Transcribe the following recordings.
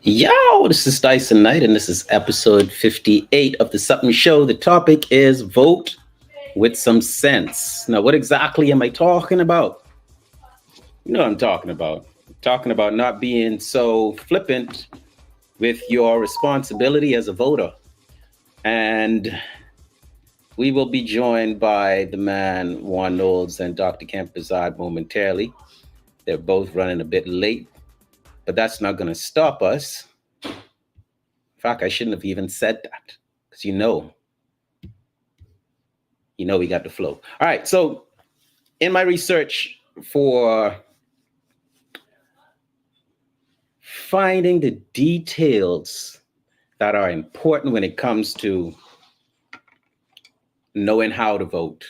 Yo, this is Dyson Knight, and this is episode 58 of the Sup'm Show. The topic is vote with some sense. Now, what exactly am I talking about? You know what I'm talking about. I'm talking about not being so flippant with your responsibility as a voter. And we will be joined by the man, Juan Knowles, and Dr. Kemp Bizard momentarily. They're both running a bit late, but that's not going to stop us. In fact, I shouldn't have even said that because we got the flow. All right. So, in my research for finding the details that are important when it comes to knowing how to vote,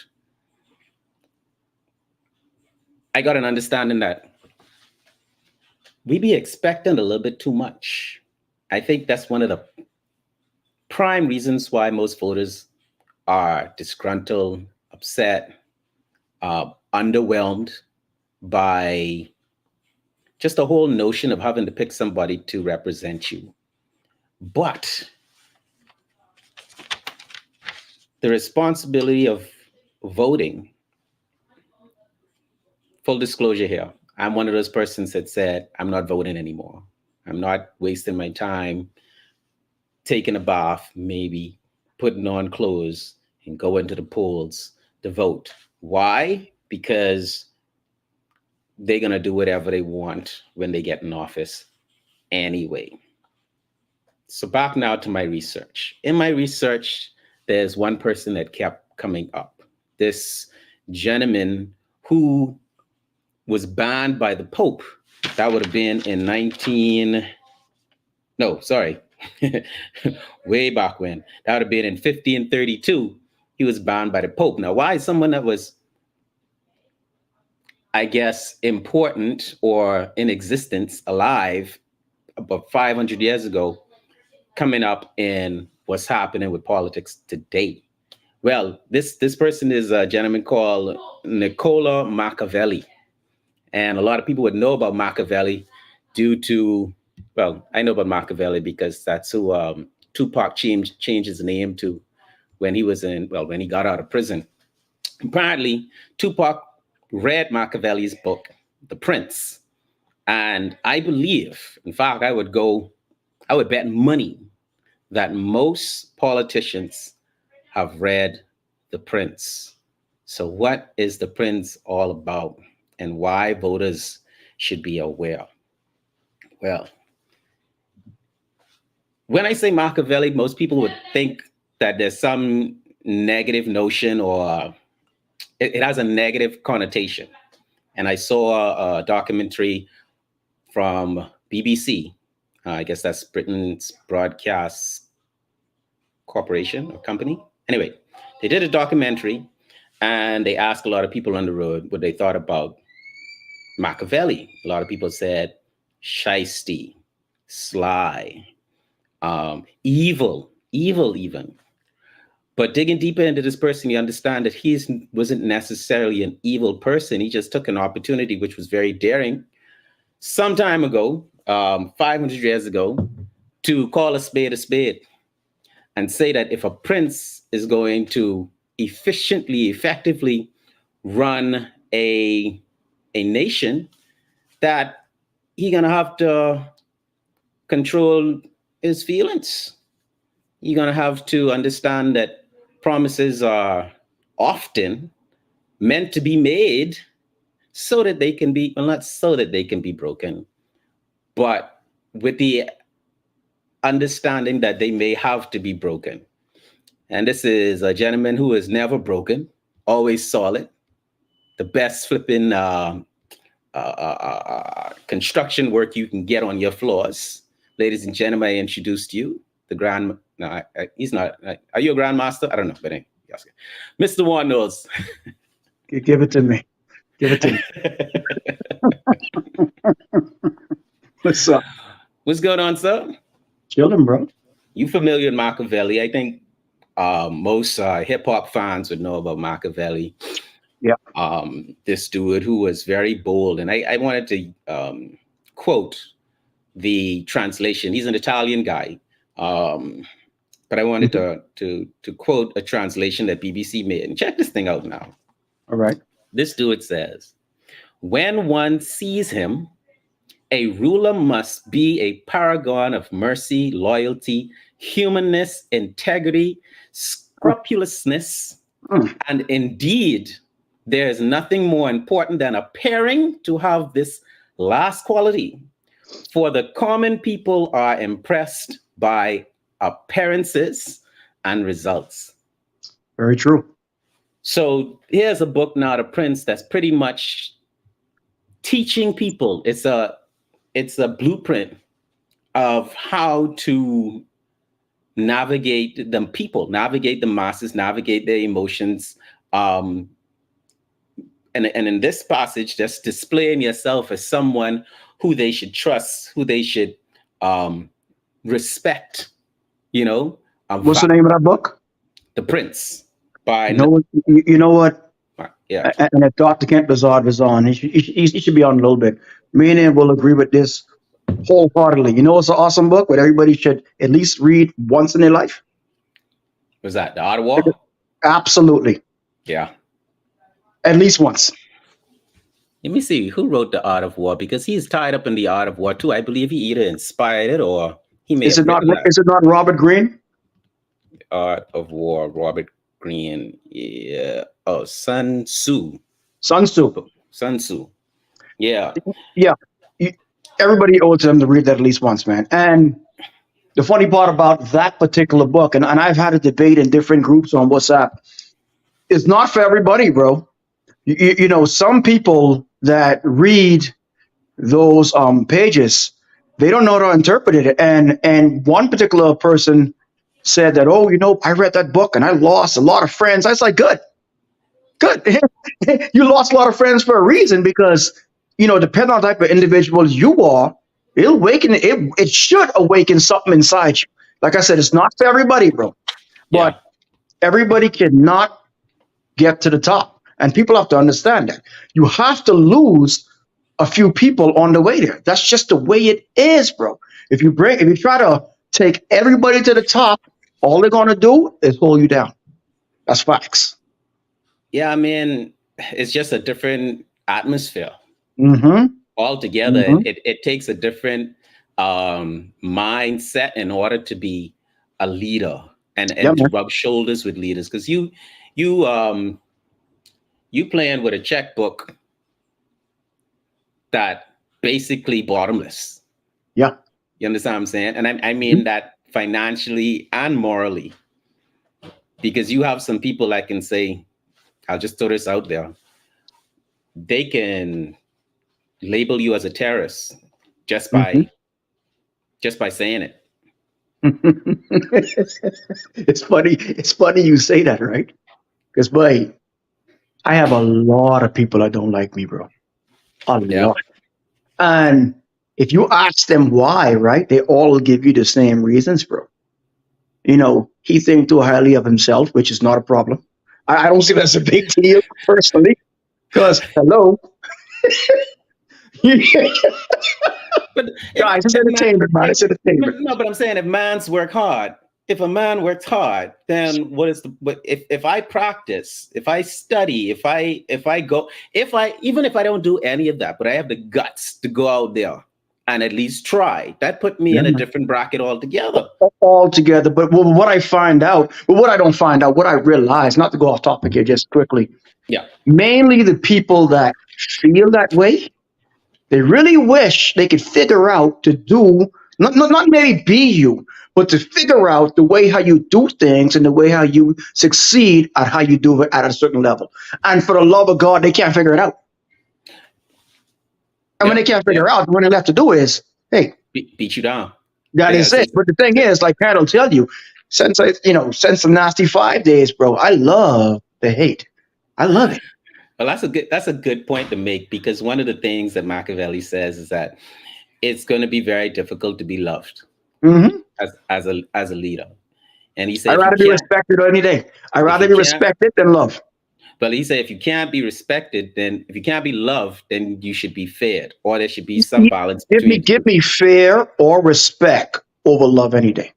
I got an understanding that we be expecting a little bit too much. I think that's one of the prime reasons why most voters are disgruntled, upset, underwhelmed by just the whole notion of having to pick somebody to represent you. But the responsibility of voting, full disclosure here, I'm one of those persons that said, I'm not voting anymore. I'm not wasting my time taking a bath, maybe putting on clothes and going to the polls to vote. Why? Because they're going to do whatever they want when they get in office anyway. So back now to my research. In my research, there's one person that kept coming up. This gentleman who was banned by the Pope. That would have been in way back when. That would have been in 1532. He was banned by the Pope. Now, why is someone that was, I guess, important or in existence, alive about 500 years ago, coming up in what's happening with politics today? Well, this person is a gentleman called Nicola Machiavelli. And a lot of people would know about Machiavelli due to, well, I know about Machiavelli because that's who Tupac changed his name to when he got out of prison. Apparently, Tupac read Machiavelli's book, The Prince. And I believe, in fact, I would bet money that most politicians have read The Prince. So what is The Prince all about and why voters should be aware? Well, when I say Machiavelli, most people would think that there's some negative notion or it has a negative connotation. And I saw a documentary from BBC. I guess that's Britain's broadcast corporation or company. Anyway, they did a documentary and they asked a lot of people on the road what they thought about Machiavelli. A lot of people said shisty, sly, evil even. But digging deeper into this person, you understand that he wasn't necessarily an evil person. He just took an opportunity, which was very daring, some time ago, 500 years ago, to call a spade and say that if a prince is going to effectively run a nation, that he's gonna have to control his feelings. You're gonna have to understand that promises are often meant to be made so that they can be, well, not so that they can be broken, but with the understanding that they may have to be broken. And this is a gentleman who is never broken, always solid, the best flipping construction work you can get on your floors. Ladies and gentlemen, I introduced you, the grand. No, he's not. Are you a grandmaster? I don't know, but anyway, Mr. Juan Knowles. Give it to me. Give it to me. What's up? What's going on, sir? Chilling, bro. You familiar with Machiavelli? I think most hip hop fans would know about Machiavelli. Yeah. This dude who was very bold, and I wanted to quote the translation. He's an Italian guy, but I wanted Mhm. to quote a translation that BBC made. And check this thing out now. All right. This dude says, "When one sees him, a ruler must be a paragon of mercy, loyalty, humanness, integrity, Mm, scrupulousness, mm. and indeed, there is nothing more important than appearing to have this last quality. For the common people are impressed by appearances and results." Very true. So here's a book now, The Prince, that's pretty much teaching people. It's a blueprint of how to navigate the people, navigate the masses, navigate their emotions. Um, and in this passage, just displaying yourself as someone who they should trust, who they should um, respect, you know, What's the name of that book? The Prince by, You know what? You know what? yeah, And if Dr. Kent Bazard was on, he should be on a little bit. Me and him will agree with this wholeheartedly. You know, it's an awesome book that everybody should at least read once in their life. was that The Art of War? Absolutely, Yeah. at least once. Let me see who wrote The Art of War, because he's tied up in The Art of War too. I believe he either inspired it or he may Is have it not? written that. Is it not Robert Greene? Art of War, Robert Greene. Yeah. Oh, Sun Tzu. Sun Tzu. Sun Tzu. Yeah. Yeah, You- everybody owes them to read that at least once, man. And the funny part about that particular book, and I've had a debate in different groups on WhatsApp, it's not for everybody, bro. You know, some people that read those pages, they don't know how to interpret it. And one particular person said that, oh, you know, I read that book and I lost a lot of friends. I was like, good, good. You lost a lot of friends for a reason, because, you know, depending on the type of individual you are, it'll awaken it should awaken something inside you. Like I said, it's not for everybody, bro. Yeah. But everybody cannot get to the top. And people have to understand that. You have to lose a few people on the way there. That's just the way it is, bro. If you try to take everybody to the top, all they're gonna do is hold you down. That's facts. Yeah. I mean, it's just a different atmosphere Mm-hmm. altogether. Mm-hmm. It takes a different mindset in order to be a leader Yeah, and to man. rub shoulders with leaders. Because you you playing with a checkbook that basically bottomless. Yeah. You understand what I'm saying? And I Mhm. mean that financially and morally, because you have some people that can say, I'll just throw this out there, they can label you as a terrorist just Mhm. by saying it. It's funny. It's funny you say that, right? Because, boy, I have a lot of people that don't like me, bro. A Yeah. lot. And if you ask them why, right, they all give you the same reasons, bro. You know, he thinks too highly of himself, which is not a problem. I don't see that as a big deal personally, because hello, But guys, it's if man, entertainment, man. if, It's entertainment. no, but I'm saying if man's work hard, if a man works hard, then what is the? But if I practice, if I study, if I go, if I even if I don't do any of that, but I have the guts to go out there and at least try, that put me Yeah, in a man. different bracket altogether. All together. But what I find out, but what I don't find out, what I realize, not to go off topic here, just quickly, Yeah. mainly the people that feel that way, they really wish they could figure out to do, not maybe be you, but to figure out the way how you do things and the way how you succeed at how you do it at a certain level. And for the love of God, they can't figure it out. And when they Yep. can't figure Yep. it out, what they have to do is, hey, Beat you down. that They gotta is it. say, But the thing is, like Pat will tell you, since the nasty 5 days, bro, I love the hate. I love it. well, that's a good point to make, because one of the things that Machiavelli says is that it's going to be very difficult to be loved Hmm. as a leader. And he said, I'd rather be respected any day. I'd if rather you be can't, respected than love. But he said if you can't be respected, then if you can't be loved, then you should be feared, or there should be some Give balance me, between the give two. me fear or respect over love any day.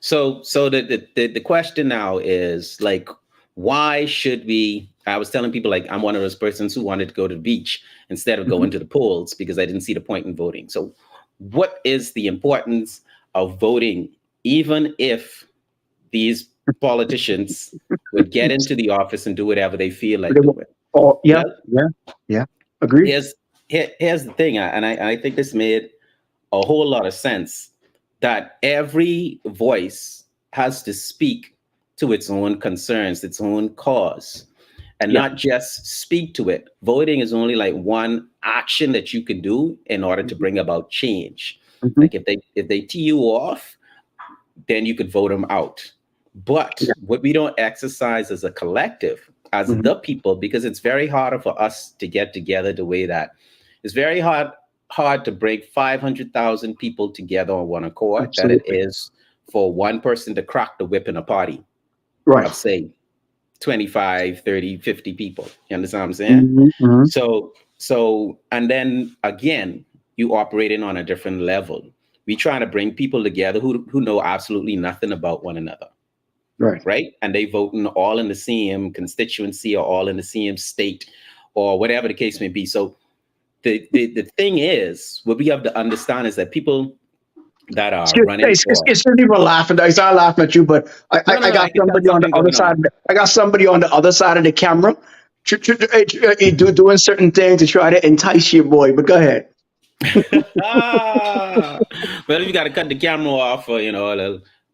So the question now is like, why should we? I was telling people like I'm one of those persons who wanted to go to the beach instead of Mhm. going to the polls because I didn't see the point in voting. So, what is the importance of voting, even if these politicians would get into the office and do whatever they feel like doing? Oh, yeah, Well, yeah, yeah. Agreed. here's the thing, and I think this made a whole lot of sense that every voice has to speak to its own concerns, its own cause, and Yeah. not just speak to it. Voting is only like one action that you can do in order to Mhm. bring about change. Mhm. Like if they tee you off, then you could vote them out. But Yeah. what we don't exercise as a collective, as Mhm. the people, because it's very hard for us to get together the way that it's very hard to break 500,000 people together on one accord that it Absolutely. is for one person to crack the whip in a party Right. of say 25, 30, 50 people. You understand what I'm saying? Mhm. Mhm. So and then again, you operating on a different level. We trying to bring people together who know absolutely nothing about one another, Right. right? And they voting all in the same constituency or all in the same state or whatever the case may be. So the thing is, what we have to understand is that people that are running for Excuse me for laughing. I start laughing at you, but no, no, I no, got I can tell somebody on the something other going side. on. I got somebody on the other side of the camera, doing certain things to try to entice you, boy. But go ahead. Ah, well, if you got to cut the camera off for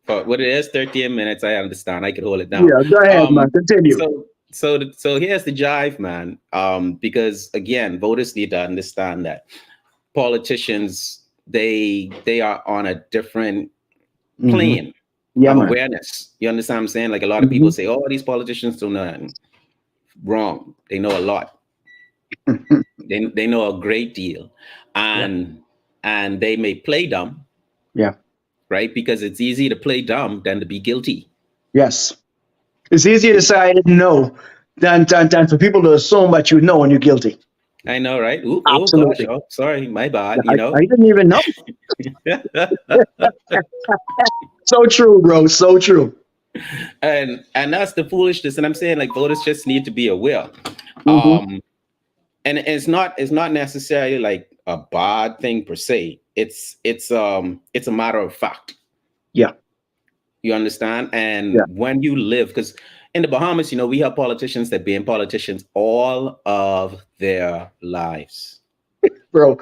for what it is, 13 minutes. I understand. I could hold it down. Yeah, go ahead, man. Um, Continue. so here's the jive, man. Because again, voters need to understand that politicians they are on a different Hmm. plane Yeah, of man. awareness. You understand what I'm saying? Like a lot of people Hmm. say, "Oh, these politicians don't know nothing." Wrong. They know a lot. They know a great deal, Yeah. and they may play dumb, Yeah. right? Because it's easy to play dumb than to be guilty. Yes. It's easier to say I didn't know than for people to assume that you know and you're guilty. I know, right? Oh gosh, Absolutely. oh sorry, my bad. I didn't even know. So true, bro. So true. And that's the foolishness. And I'm saying like voters just need to be aware. Hmm. Um, and it's not necessarily like a bad thing per se. It's a matter of fact. Yeah. You understand? Yeah. And when you live, because in the Bahamas, we have politicians that been politicians all of their lives. Bro,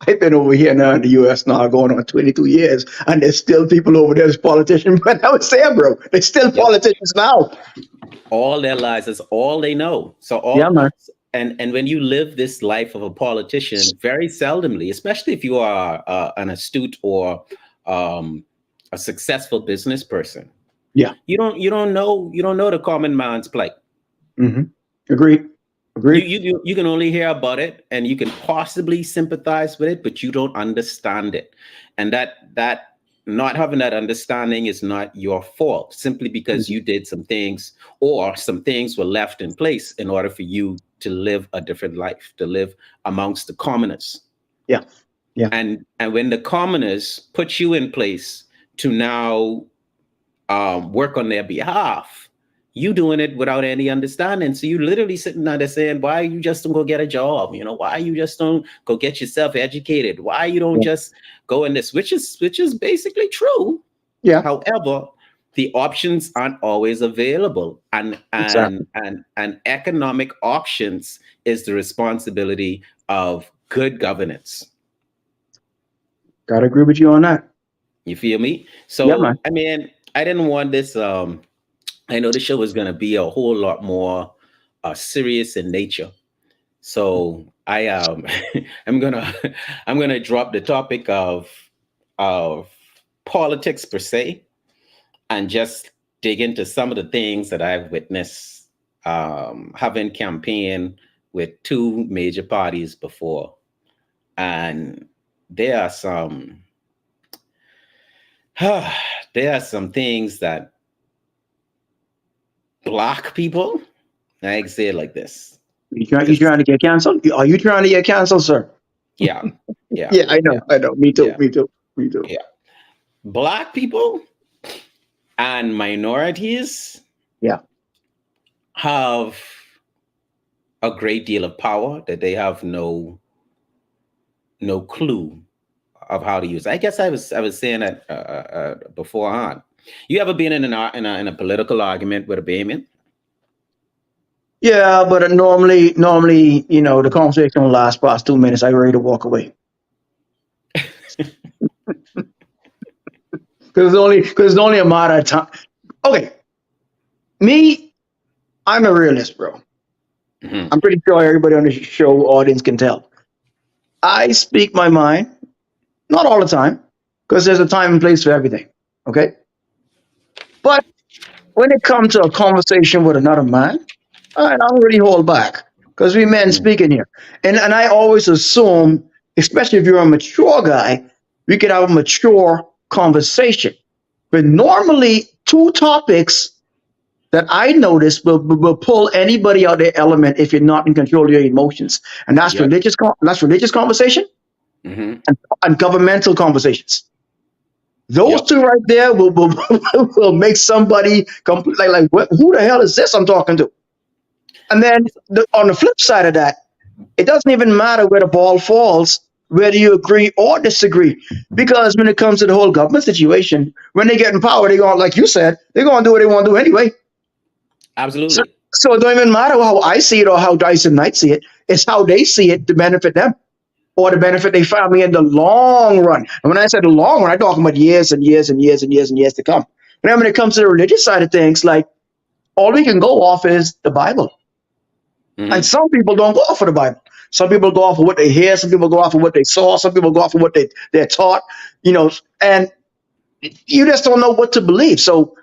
I've been over here now in the US now going on 22 years, and there's still people over there as politicians. But I was saying, bro, there's still Yep. politicians now. All their lives, that's all they know. So Yeah, all man. and when you live this life of a politician, very seldomly, especially if you are an astute or um, a successful business person, Yeah. you don't know the common man's plight. Hmm. Agreed. You, Agreed. you can only hear about it and you can possibly sympathize with it, but you don't understand it. And that not having that understanding is not your fault, simply because Mhm. you did some things or some things were left in place in order for you to live a different life, to live amongst the commoners. Yeah. Yeah. And when the commoners put you in place to now work on their behalf, you doing it without any understanding. So you literally sitting there saying, why you just don't go get a job? Why you just don't go get yourself educated? Why you don't Yeah. just go in this, which is basically true. Yeah. However, the options aren't always available. And and Exactly. and and economic options is the responsibility of good governance. Gotta agree with you on that. You feel me? Yeah, man. So I mean, I didn't want this I know the show is going to be a whole lot more serious in nature. So I I'm gonna I'm gonna drop the topic of politics per se and just dig into some of the things that I've witnessed having campaigned with two major parties before, and there are some there are some things that black people, I say it like this. You This, trying to get canceled? Are you trying to get canceled, sir? yeah, yeah, Yeah, I yeah, know. I know. Me too. yeah, Me too. Me too. yeah. Black people and minorities Yeah. have a great deal of power that they have no clue of how to use. I guess I was saying that beforehand. You ever been in in a political argument with a Bahamian? Yeah, but normally, the conversation will last past 2 minutes. I'm ready to walk away because it's only a matter of time. Okay, me, I'm a realist, bro. Hmm. I'm pretty sure everybody on the show audience can tell. I speak my mind, not all the time, because there's a time and place for everything. Okay, but when it comes to a conversation with another man, I don't really hold back because we men speaking here, and I always assume, especially if you're a mature guy, we can have a mature conversation. But normally, two topics that I notice will pull anybody out of their element if you're not in control of your emotions, and Yep. that's religious conversation Hmm. and governmental conversations. Those Yep. two right there will make somebody complete like what, who the hell is this I'm talking to? And then on the flip side of that, it doesn't even matter where the ball falls, whether you agree or disagree. Because when it comes to the whole government situation, when they get in power, they're going, like you said, they're going to do what they want to do anyway. So, Absolutely. so it don't even matter how I see it or how Dyson Knight see it. It's how they see it to benefit them or to benefit their family in the long run. And when I said the long run, I'm talking about years and years and years and years and years to come. And then when it comes to the religious side of things, like all we can go off is the Bible. And Hmm. some people don't go off of the Bible. Some people go off of what they hear. Some people go off of what they saw. Some people go off of what they're taught, and you just don't know what to believe. So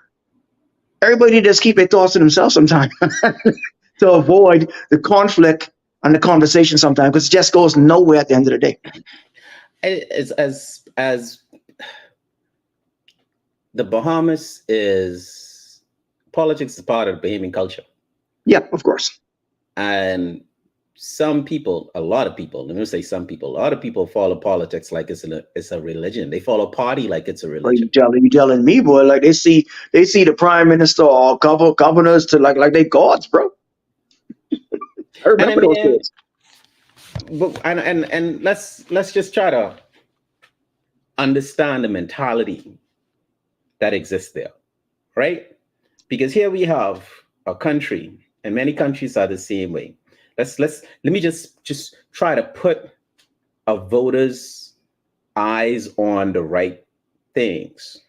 everybody just keep their thoughts to themselves sometimes to avoid the conflict and the conversation sometimes because it just goes nowhere at the end of the day. As the Bahamas is politics is part of the Bahamian culture, Yeah, of course. and some people, a lot of people, let me say some people, a lot of people follow politics like it's a religion. They follow party like it's a But religion. you telling me, boy, like they see the prime minister or governors to like they gods, bro. I And I remember those mean, days. but and let's just try to understand the mentality that exists there, right? Because here we have a country, and many countries are the same way. Let me just try to put a voter's eyes on the right things.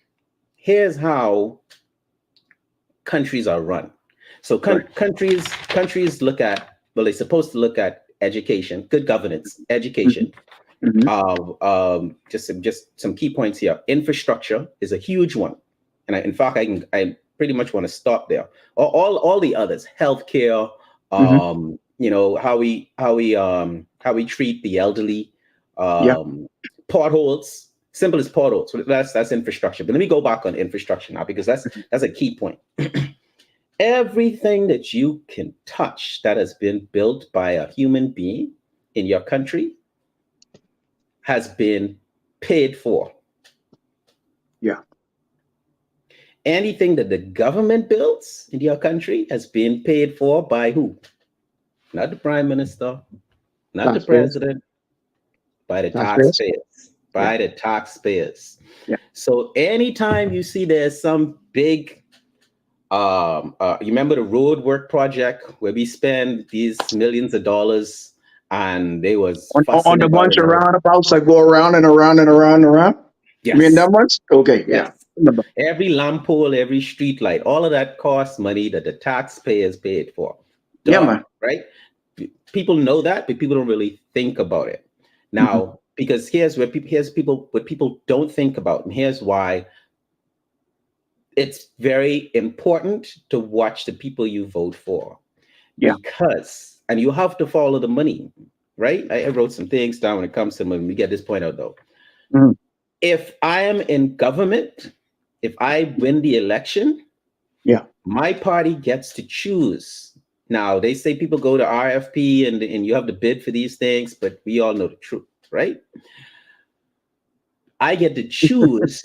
Here's how countries are run. So Right. countries look at, well, they're supposed to look at education, good governance, Hmm. education. Hmm. Just some key points here. Infrastructure is a huge one, and in fact, I pretty much want to stop there. All the others, healthcare, Hmm. how we treat the elderly, Yeah. um, potholes, simple as potholes. So that's infrastructure. But let me go back on infrastructure now because that's a key point. Everything that you can touch that has been built by a human being in your country has been paid for. Yeah. Anything that the government builds in your country has been paid for by who? Not the prime minister, not the Taxpayers. president, by the Taxpayers. taxpayers. Yeah. By the taxpayers. Yeah. So anytime you see there's some big, you remember the road work project where we spend these millions of dollars and they was On fussing the about bunch it of all. roundabouts that go around and around and around and around. You mean Yes, that ones? Okay. Yeah. yes. Every lamp pole, every street light, all of that costs money that the taxpayers paid for. Yeah, Duh, man. right? People know that, but people don't really think about it. Hmm. Now, because here's people what people don't think about, and here's why it's very important to watch the people you vote for. Yeah. Because, and you have to follow the money, right? I wrote some things down when it comes to money. We get this point out though. Hmm. If I am in government, if I win the election, Yeah. my party gets to choose Now they say people go to RFP and you have to bid for these things, but we all know the truth, right? I get to choose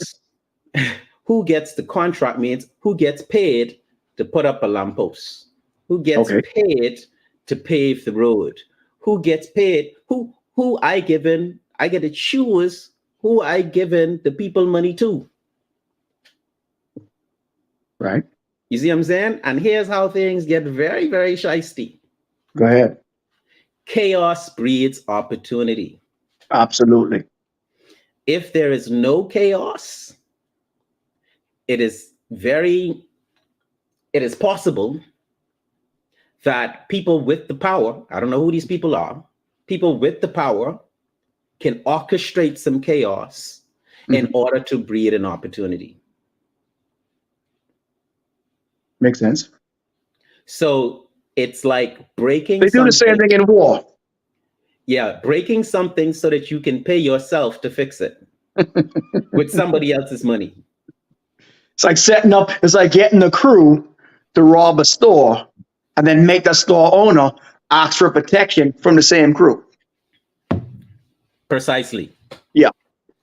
who gets the contract, means who gets paid to put up a lamppost, who gets Okay. paid to pave the road, who gets paid, who I get to choose who I given the people money to. Right. You see what I'm saying? And here's how things get very, very shisty. Go ahead. Chaos breeds opportunity. Absolutely. If there is no chaos, it is very, it is possible that people with the power, I don't know who these people are, people with the power can orchestrate some chaos in Mhm. order to breed an opportunity. Makes sense. So it's like breaking They do the same something. thing in war. Yeah, breaking something so that you can pay yourself to fix it with somebody else's money. It's like setting up, it's like getting a crew to rob a store and then make the store owner ask for protection from the same crew. Precisely. Yeah.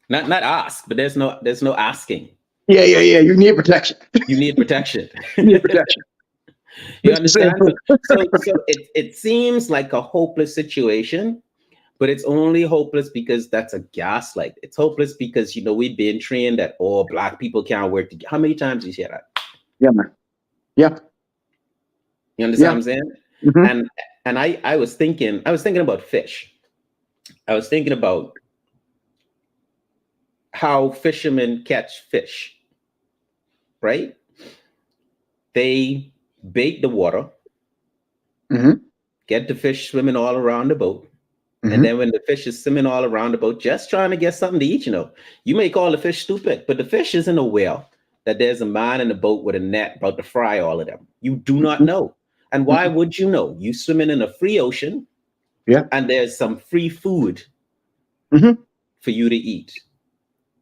Not ask, but there's no asking. Yeah. You need protection. You need protection. You need protection. You It's the same understand? crew. So it seems like a hopeless situation, but it's only hopeless because that's a gaslight. It's hopeless because we've been trained that all black people can't work together. How many times do you hear that? Yeah, man. Yeah. You understand what Yeah. I'm saying? Hmm. And I was thinking about fish. I was thinking about how fishermen catch fish, right? They bait the water, Hmm. get the fish swimming all around the boat. And Hmm. then when the fish is swimming all around the boat, just trying to get something to eat, you may call the fish stupid, but the fish isn't aware that there's a man in the boat with a net about to fry all of them. You do not know. And why Hmm. would you know? You swimming in a free ocean Yeah. and there's some free food Hmm. for you to eat.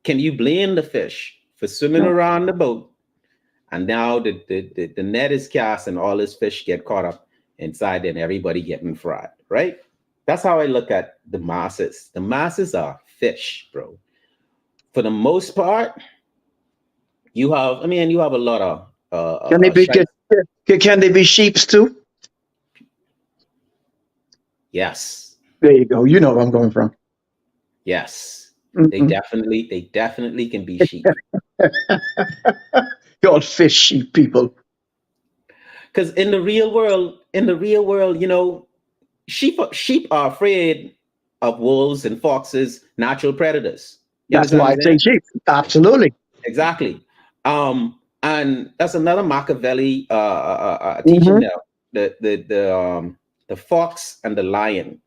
Can you blame the fish for swimming No. around the boat? And now the net is cast and all this fish get caught up inside and everybody getting fried, right? That's how I look at the masses. The masses are fish, bro. For the most part, you have a lot of Can they be shite. can they be sheeps too? Yes, There you go. You know where I'm going from. yes. They Mm-mm. definitely can be sheep. Y'all fish sheep people. Because in the real world, sheep are afraid of wolves and foxes, natural predators. You That's understand why what I I'm say saying? sheep. Absolutely. Exactly. And that's another Machiavelli teaching Hmm. there. The fox and the lion.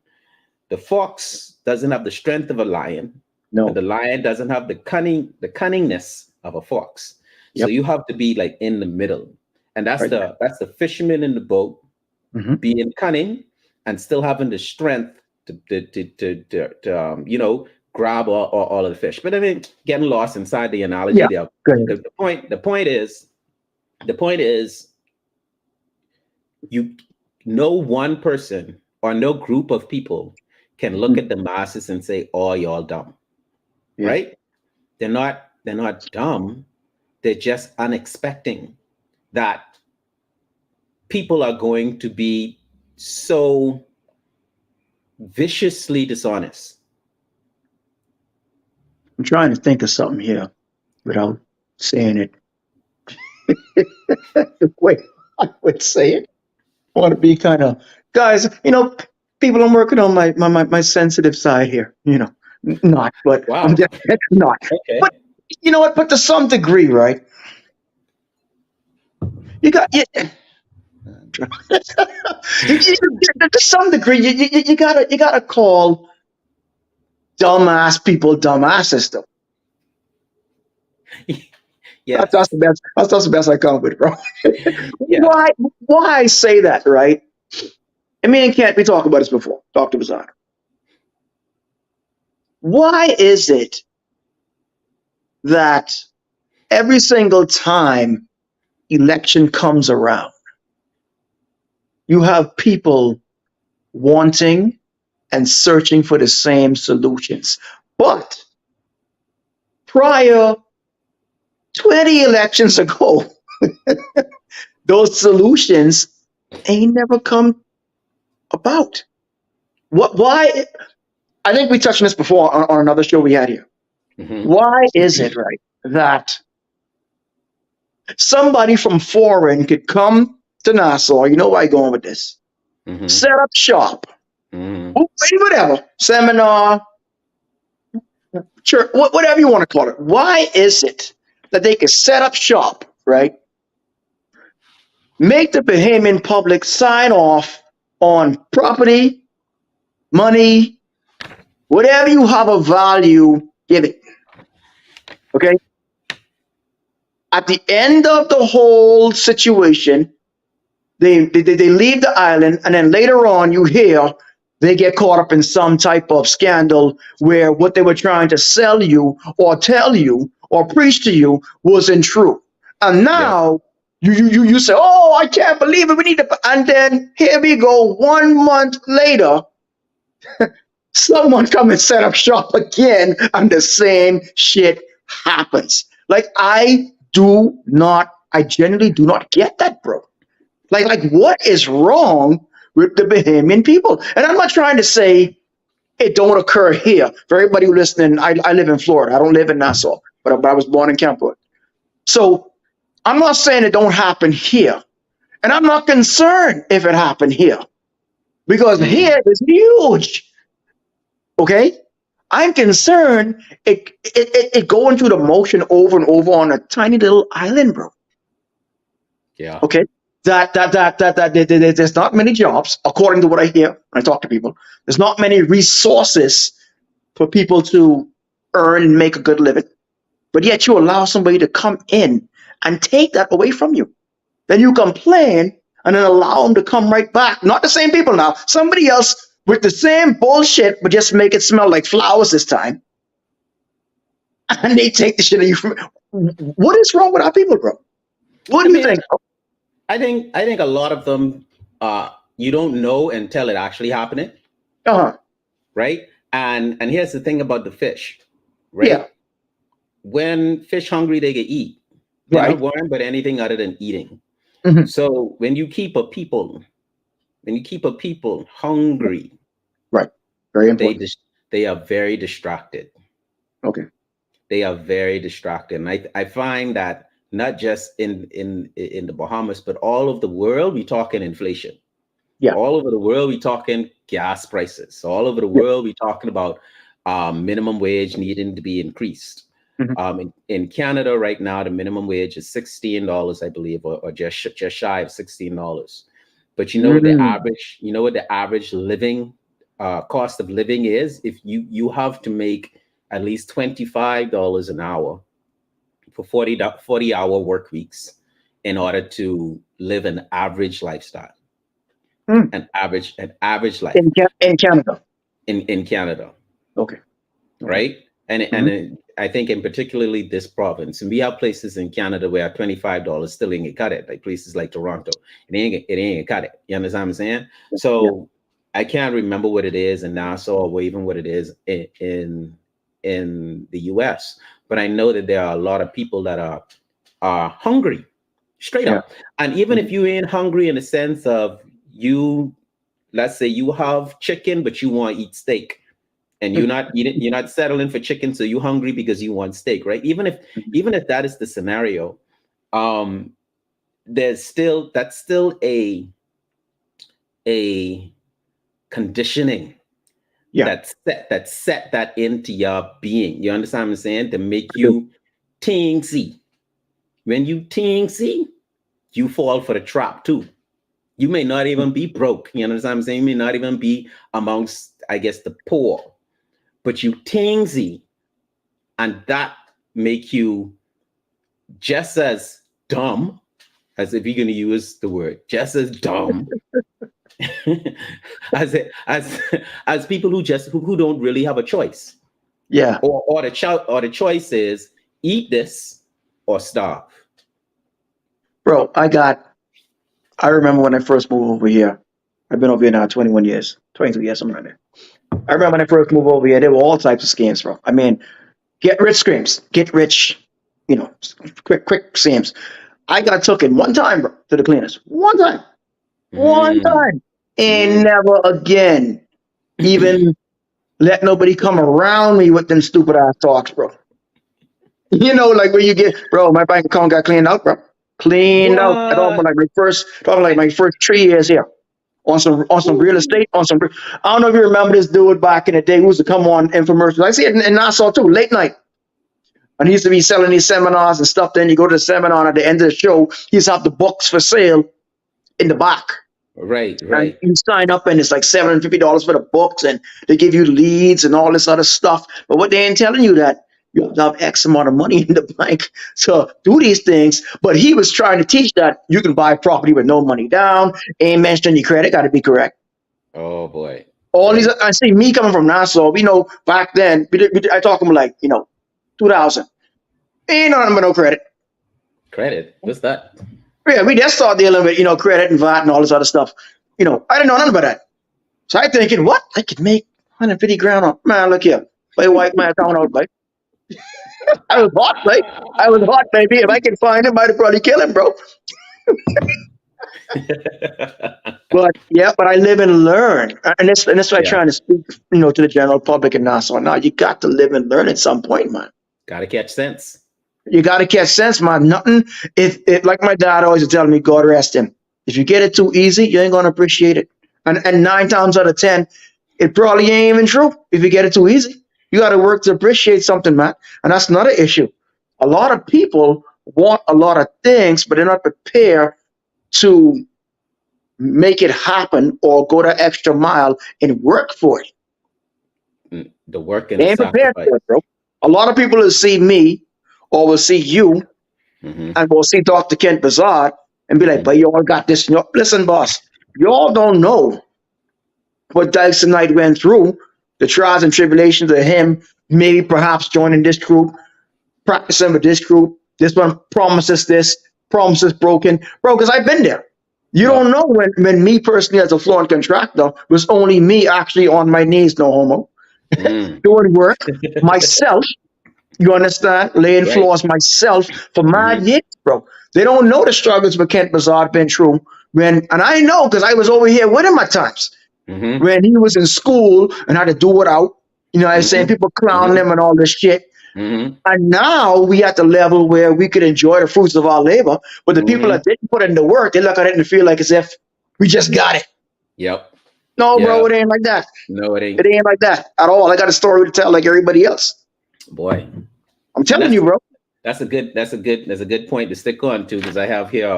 The fox doesn't have the strength of a lion, but No. the lion doesn't have the cunningness of a fox. So Yep. you have to be like in the middle. And that's Right there. the fisherman in the boat Hmm. being cunning and still having the strength to grab all of the fish. But I mean, getting lost inside the analogy Yeah. there. Good. The point is, you no one person or no group of people can look Mhm. at the masses and say, "Oh, y'all dumb," Yeah. right? They're not dumb. They're just unexpecting that people are going to be so viciously dishonest. I'm trying to think of something here without saying it the way I would say it. I want to be kind of guys. People. I'm working on my sensitive side here. Not, but I'm Wow. just not. Okay. But you know what? But to some degree, right? You got you, to some degree. You gotta call dumbass people dumbasses though. That's Yes. the best. That's the best I come with, bro. Yeah. Why? Why I say that, right? And me and Kent, we talked about this before. Dr. Bazan. Why is it that every single time election comes around, you have people wanting and searching for the same solutions. But prior 20 elections ago, those solutions ain't never come about. What? Why? I think we touched on this before on another show we had here. Mm-hmm. Why is it, right, that somebody from foreign could come to Nassau? You know where I'm going with this. Mm-hmm. Set up shop, Mm-hmm. whatever, seminar, church, whatever you want to call it. Why is it that they could set up shop, right? Make the Bahamian public sign off on property, money, whatever you have a value, give it. Okay. At the end of the whole situation, they leave the island, and then later on, you hear they get caught up in some type of scandal where what they were trying to sell you or tell you or preach to you wasn't true. And Yeah. now you say, "Oh, I can't believe it. We need to," and then here we go. 1 month later, someone come and set up shop again, and the same shit happens. Like I genuinely do not get that, bro. Like what is wrong with the Bahamian people? And I'm not trying to say it don't occur here. For everybody who listening, I live in Florida. I don't live in Nassau, but I was born in Kentwood. So I'm not saying it don't happen here. And I'm not concerned if it happened here. Because Mm-hmm. here is huge. Okay? I'm concerned it going through the motion over and over on a tiny little island, bro. Yeah. Okay, there's not many jobs, according to what I hear when I talk to people. There's not many resources for people to earn and make a good living, but yet you allow somebody to come in and take that away from you. Then you complain and then allow them to come right back. Not the same people now. Somebody else with the same bullshit, but just make it smell like flowers this time. And they take the shit of you from. What is wrong with our people, bro? What do you think? I think a lot of them you don't know until it actually happening, Uh-huh. right? And here's the thing about the fish, right? Yeah. When fish hungry, they get eat. They're Right. not worrying about anything other than eating. Mhm. So when you keep a people hungry, Right. Very important. they are very distracted. Okay. They are very distracted. And I find that not just in the Bahamas, but all over the world, we talking inflation. Yeah. All over the world, we talking gas prices. All over the Yeah. world, we talking about minimum wage needing to be increased. Mhm. In Canada right now, the minimum wage is $16, I believe, or just shy of $16. But you know what Mm. the average living cost of living is? If you have to make at least $25 an hour for 40-hour work weeks in order to live an average lifestyle, Mm. an average life In Canada. in Canada, Okay. Okay. right? And I think in particularly this province, and we have places in Canada where $25 still ain't gonna cut it, like places like Toronto, it ain't gonna cut it. You understand what I'm saying? Yeah. So I can't remember what it is in Nassau or even what it is in the US, but I know that there are a lot of people that are hungry, straight Yeah. up. And even if you ain't hungry in the sense of you, let's say you have chicken, but you want to eat steak, and you're not settling for chicken, so you're hungry because you want steak, right? Even if that is the scenario, um, that's still a conditioning Yeah. that set that into your being. You understand what I'm saying? To make I do. you teensy. When you teensy, you fall for the trap too. You may not even be broke. You understand what I'm saying? You may not even be amongst, I guess, the poor, but you teensy, and that make you just as dumb, as if you're going to use the word, just as dumb as people who don't really have a choice, Yeah. or the choice is eat this or starve. Bro, I got I remember when I first moved over here. I've been over here now 21 years, 22 years, something like that. I remember when I first moved over here, there were all types of scams, bro. I mean, get rich schemes, get rich, you know, quick schemes. I got took in one time, bro, to the cleaners. One Mm, time, and mm. never again. Even let nobody come around me with them stupid ass talks, bro. You know, like when you get, bro, my bank account got cleaned out, bro. Cleaned out. I talking about What? like talking like my first 3 years here on some real Ooh. estate, I don't know if you remember this dude back in the day who used to come on infomercials. I see it in Nassau too, late night. And he used to be selling these seminars and stuff. Then you go to the seminar, and at the end of the show, he used to have the books for sale in the back. Right, And right. you sign up, and it's like $750 for the books, and they give you leads and all this other stuff. But what they ain't telling you that you have to have X amount of money in the bank to do these things. But he was trying to teach that you can buy property with no money down. Ain't mentioning your credit, got to be correct. Oh boy. All these, Right. I see me coming from Nassau. Back then, I talk about like 2000. Ain't nothing but no credit. Credit. What's that? Yeah, we just started dealing with credit and VAT and all this other stuff. I didn't know nothing about that. So I thinking, what? I could make 150 grand on, man. Look here, play wipe my account out, like I was hot, like I was hot, baby. If I could find him, I'd probably kill him, bro. But yeah, but I live and learn, and that's what I'm Yeah. trying to speak, to the general public in Nassau. Now you got to live and learn at some point, man. Gotta catch sense. You got to catch sense, man. Nothing. If like my dad always would tell me, God rest him. If you get it too easy, you ain't gonna appreciate it. And 9 times out of 10, it probably ain't even true. If you get it too easy, you got to work to appreciate something, man. And that's another issue. A lot of people want a lot of things, but they're not prepared to make it happen or go the extra mile and work for it. The work and They the ain't prepared sacrifice. for it, bro. A lot of people will see me or will see you Hmm. and we'll see Dr. Kent Bazard and be like, Hmm. but y'all got this. Listen, boss, y'all don't know what Dyson Knight went through, the trials and tribulations of him, maybe perhaps joining this group, practicing with this group. This one promises this, promises broken. Bro, because I've been there. You don't Yep. know when me personally as a flooring contractor was only me actually on my knees, no homo, Mm. doing work myself. You understand? Laying Right. floors myself for mad Hmm. years, bro. They don't know the struggles with Kent Bazard been through. And I know because I was over here with him at times Hmm. when he was in school and had to do without. I was saying Hmm. people clown Hmm. him and all this shit. Hmm. And now we at the level where we could enjoy the fruits of our labor. But the people Hmm. that didn't put in the work, they look at it and feel like as if we just got it. Yep. No, bro, Yeah. it ain't like that. No, it It ain't. ain't like that at all. I got a story to tell like everybody else. Boy. I'm And telling you, bro. that's a good point to stick on to because I have here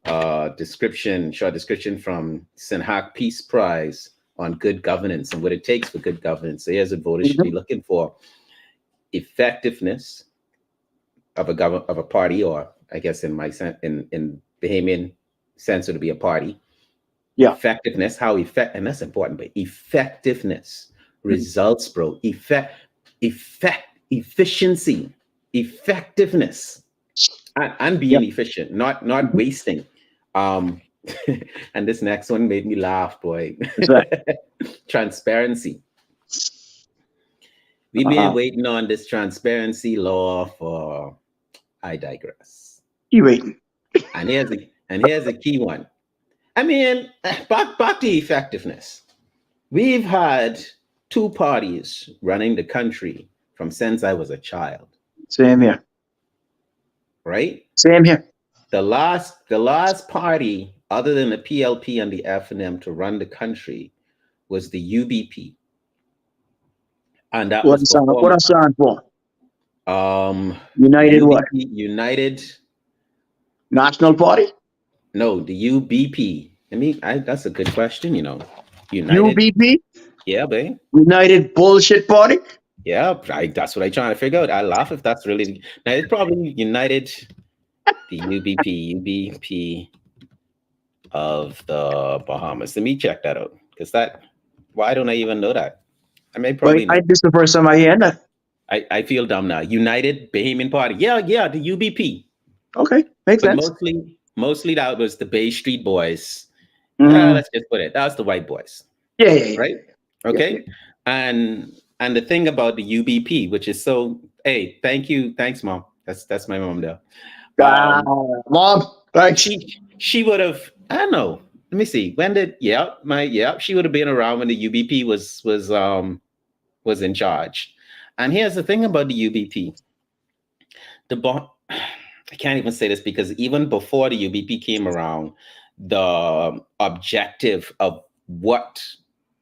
short description from Senhak Peace Prize on good governance and what it takes for good governance. So here's what voters should be Mhm. looking for: effectiveness of a party, or I guess in my in Bahamian sense, it would be a party. Yeah. Effectiveness, and that's important, but effectiveness, Mhm. results, bro. Efficiency, effectiveness. And Yeah. being efficient, not Mhm. wasting. Um, and this next one made me laugh, boy. Exactly. Transparency. We've been Uh-huh. waiting on this transparency law for, I digress. You waiting. And here's a key one. I mean, back to effectiveness. We've had two parties running the country from since I was a child, Same here. right? Same here. The last party other than the PLP and the F&M to run the country was the UBP, and that What was I sound what before I sound for? the United what? UBP United. National Party? No, the UBP. That's a good question. United. UBP? Yeah, babe. United Bullshit Party? Yeah, that's what I'm trying to figure out. I laugh if that's really now. It's probably United, the UBP of the Bahamas. Let me check that out because that. Why don't I even know that? I may But probably know. this is the first time I hear that. I feel dumb now. United Bahamian Party. Yeah, yeah, the UBP. Okay, makes But sense. mostly Mostly that was the Bay Street Boys. Mm. Let's just put it. That was the white boys, Yeah, yeah, yeah, right? yeah, yeah. Okay. And the thing about the UBP, which is so, hey, thank you, thanks, mom. That's my mom there. Ah, Mom, thanks. She would have, I don't know. Let me see. When did she would have been around when the UBP was in charge. And here's the thing about the UBP. I can't even say this because even before the UBP came around, the objective of what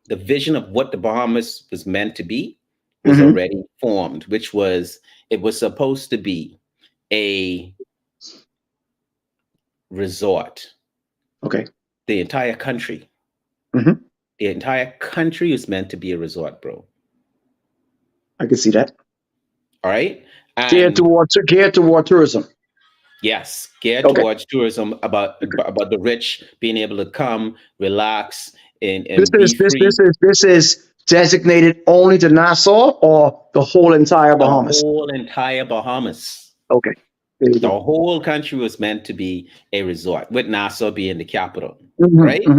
the vision of what the Bahamas was meant to be was Hmm. already formed, which was it was supposed to be a resort. Okay. The entire country, Hmm. the entire country is meant to be a resort, bro. I can see that. All right. Geared And toward tourism. yes, geared Okay. towards tourism about the rich being able to come, relax, This and be is this free. this is this is designated only to Nassau or the whole entire The Bahamas. whole entire Bahamas. Okay. There you The go. whole country was meant to be a resort, with Nassau being the capital, Hmm. right? Hmm.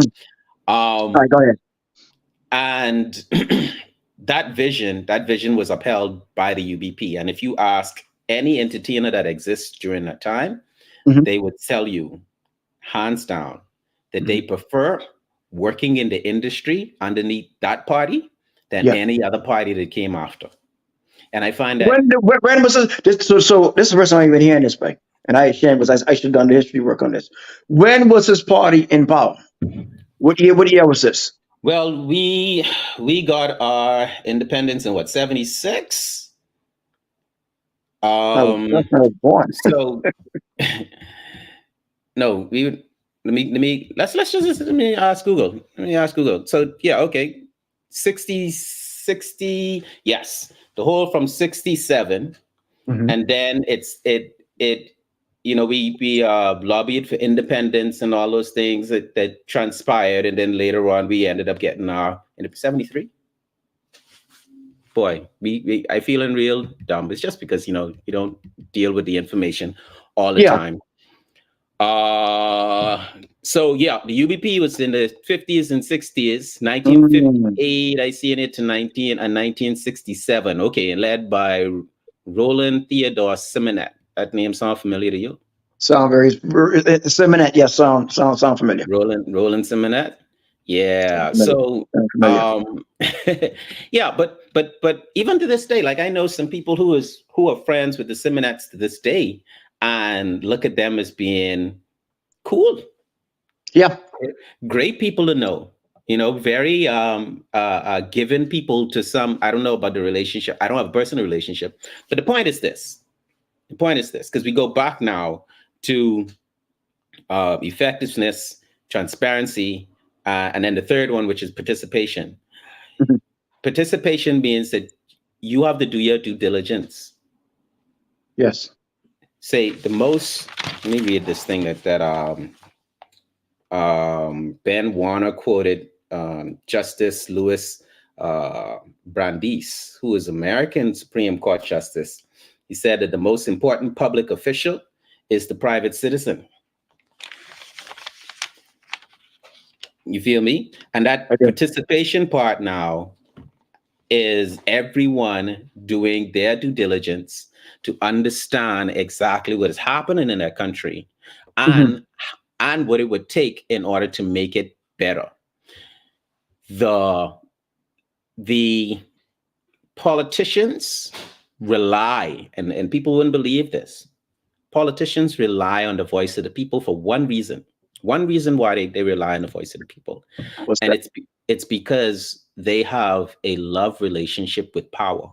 All right, Um, go ahead. and that vision was upheld by the UBP. And if you ask any entertainer that exists during that time, Hmm. they would tell you, hands down, that Hmm. they prefer working in the industry underneath that party than Yeah. any other party that came after. And I find that, When was this? So this is the first time I've been hearing this, Mike. And I ashamed because I should have done the history work on this. When was this party in power? What year? What year was this? well, we got our independence in what, 76? That's Um, when I was born. so no, let's just let me ask Google. Let me ask Google. So yeah, okay. 60, yes. The whole from 67, Hmm. and then it we lobbied for independence and all those things that transpired, and then later on we ended up getting our in 73. Boy, we I feeling real dumb. It's just because you don't deal with the information all the Yeah. time. uh so yeah, the UBP was in the 50s and 60s. Mm. 1958 I see in it to 1967. Okay, and led by Roland Theodore Simonet. That name sound familiar to you? Sound Seminat. Yes, sound familiar. Roland Simonet. Sound Yeah. familiar. So Sound familiar. um yeah, but even to this day, like I know some people who are friends with the Simonets to this day, and look at them as being cool, Yeah. great people to know. Very given people to some. I don't know about the relationship. I don't have a personal relationship, but the point is this. The point is this, because we go back now to effectiveness, transparency, and then the third one, which is participation. Mhm. Participation means that you have to do your due diligence. Yes. Say the most. Let me read this thing that Ben Warner quoted Justice Louis Brandeis, who is American Supreme Court Justice. He said that the most important public official is the private citizen. You feel me? And I that do. participation part now is everyone doing their due diligence to understand exactly what is happening in their country, Hmm. and what it would take in order to make it better. The the politicians rely, and people wouldn't believe this. Politicians rely on the voice of the people for one reason. One reason why they rely on the voice of the people, What's and that? it's because they have a love relationship with power.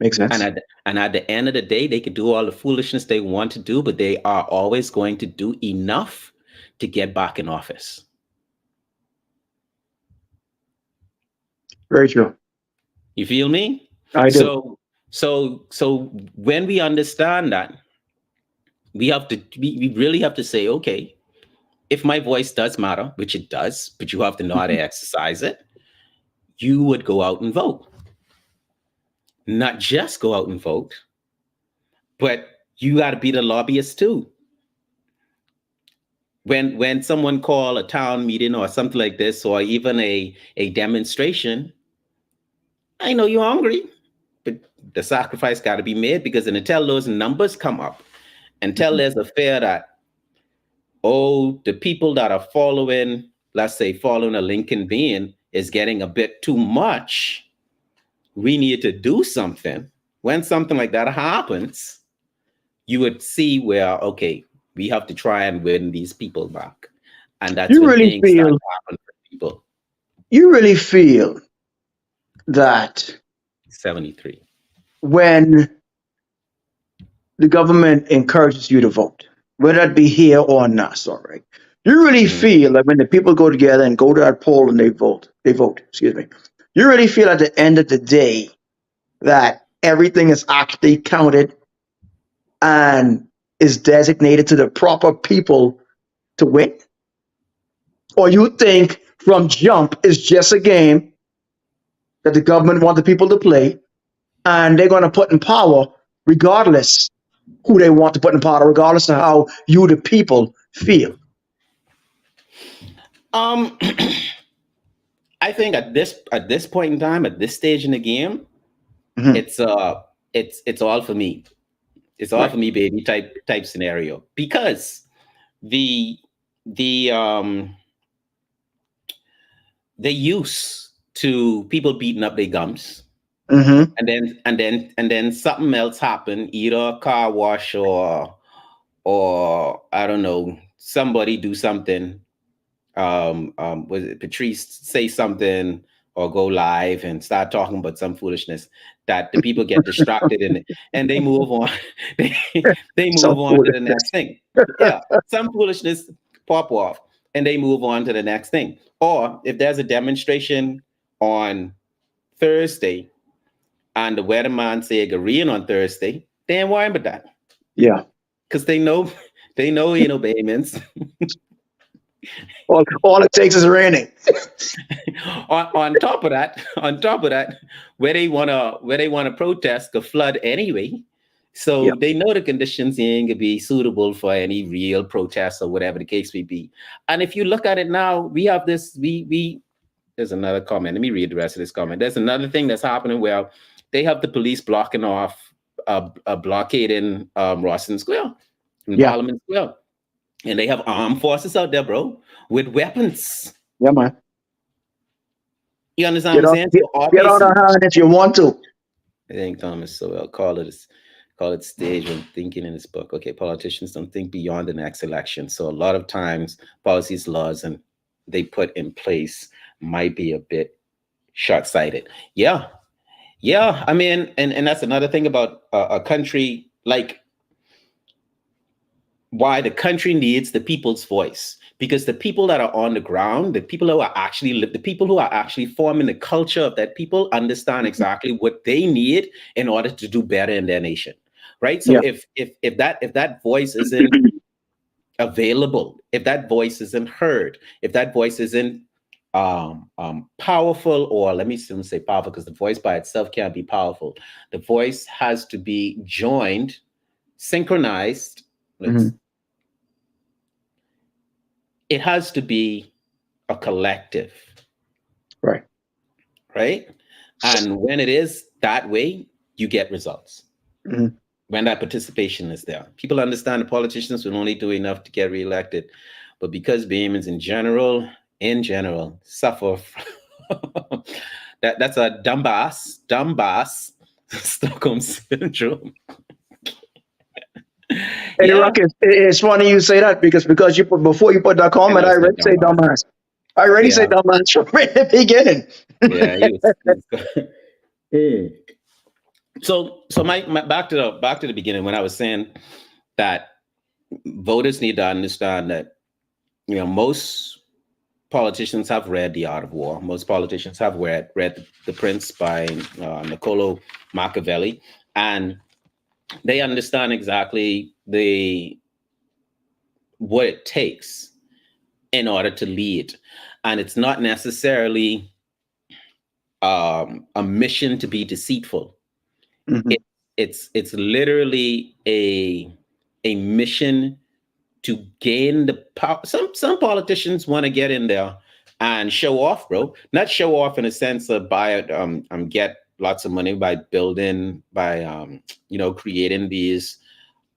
Makes And sense. at the end of the day, they can do all the foolishness they want to do, but they are always going to do enough to get back in office. Very true. You feel me? I do. So when we understand that, we really have to say, okay, if my voice does matter, which it does, but you have to know how to exercise it, you would go out and vote. Not just go out and vote, but You got to be the lobbyist too. When someone call a town meeting or something like this, or even a demonstration, I know you're hungry, but the sacrifice got to be made, because until those numbers come up, until there's a fear that, oh, the people that are following, let's say, following a Lincoln being is getting a bit too much, we need to do something. When something like that happens, you would see where, okay, we have to try and win these people back. And that's You when really things start feel, to happen for people. you really feel that 73. when the government encourages you to vote, whether it be here or in Nassau, right? You really Mhm. feel like when the people go together and go to that poll and they vote, excuse me. You really feel at the end of the day that everything is actually counted and is designated to the proper people to win? Or you think from jump it's just a game that the government want the people to play and they're going to put in power regardless who they want to put in power, regardless of how you, the people, feel? Um, I think at this point in time, at this stage in the game, Hmm. it's it's all for me. It's all Right. for me, baby, type scenario. Because the the um they used to people beating up their gums, Hmm. and then something else happened, either a car wash, or I don't know, somebody do something. Was it Patrice say something or go live and start talking about some foolishness, that the people get distracted, and they move on. they, they So move on to the foolishness. next thing. Yeah, some foolishness pop off, and they move on to the next thing. Or if there's a demonstration on Thursday and the weatherman say it could rain on Thursday, they ain't worrying about that, Yeah. because they know ain't no payments. All it takes is raining. On top of that, where they wanna protest the flood anyway. Yeah. So they know the conditions ain't gonna be suitable for any real protest or whatever the case may be. And if you look at it now, we have this. We There's another comment. Let me read the rest of this comment. There's another thing that's happening where they have the police blocking off, a blockade in Rawson Square, in Yeah. Parliament Square, and they have armed forces out there, bro, with weapons. Yeah, man. You understand Get what I'm on, saying? get, So get on obviously, the hand if you want to. I think Thomas Sowell call it stage when thinking in his book. Okay, politicians don't think beyond the next election. So a lot of times policies, laws, and they put in place might be a bit short-sighted. Yeah, yeah. I mean, and that's another thing about a country, like why the country needs the people's voice, because the people that are on the ground, the people who are actually forming the culture of that people, understand exactly what they need in order to do better in their nation, right? So Yeah. if that voice isn't available, if that voice isn't heard, if that voice isn't powerful, or let me still say powerful, because the voice by itself can't be powerful. The voice has to be joined, synchronized. Let's Hmm. It has to be a collective, Right. right? And when it is that way, you get results. Hmm. When that participation is there, people understand the politicians will only do enough to get reelected, but because Bahamians in general, suffer that's a dumbass Stockholm syndrome. Hey, Yeah, Ruckus, it's funny you say that because you put before you put that I comment, know I it's not already say dumbass. dumbass. I already say Yeah, dumbass from the beginning. yeah, he was Hmm. So my back to the beginning, when I was saying that voters need to understand that, most politicians have read The Art of War. Most politicians have read The Prince by Niccolo Machiavelli, and they understand exactly the what it takes in order to lead. And it's not necessarily a mission to be deceitful. Hmm. it's literally a mission to gain the power. Some politicians want to get in there and show off, bro. Not show off in a sense of buy get lots of money by building by creating these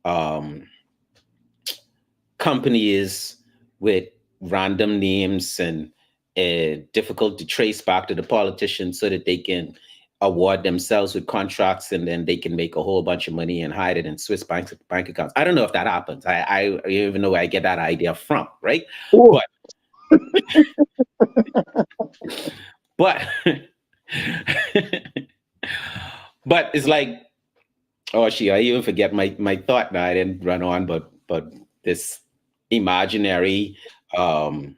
um companies with random names and difficult to trace back to the politicians so that they can award themselves with contracts and then they can make a whole bunch of money and hide it in Swiss bank accounts. I don't know if that happens. I don't even know where I get that idea from, right? Ooh. But but but it's like, oh she, I even forget my thought now. I didn't run on, but this imaginary um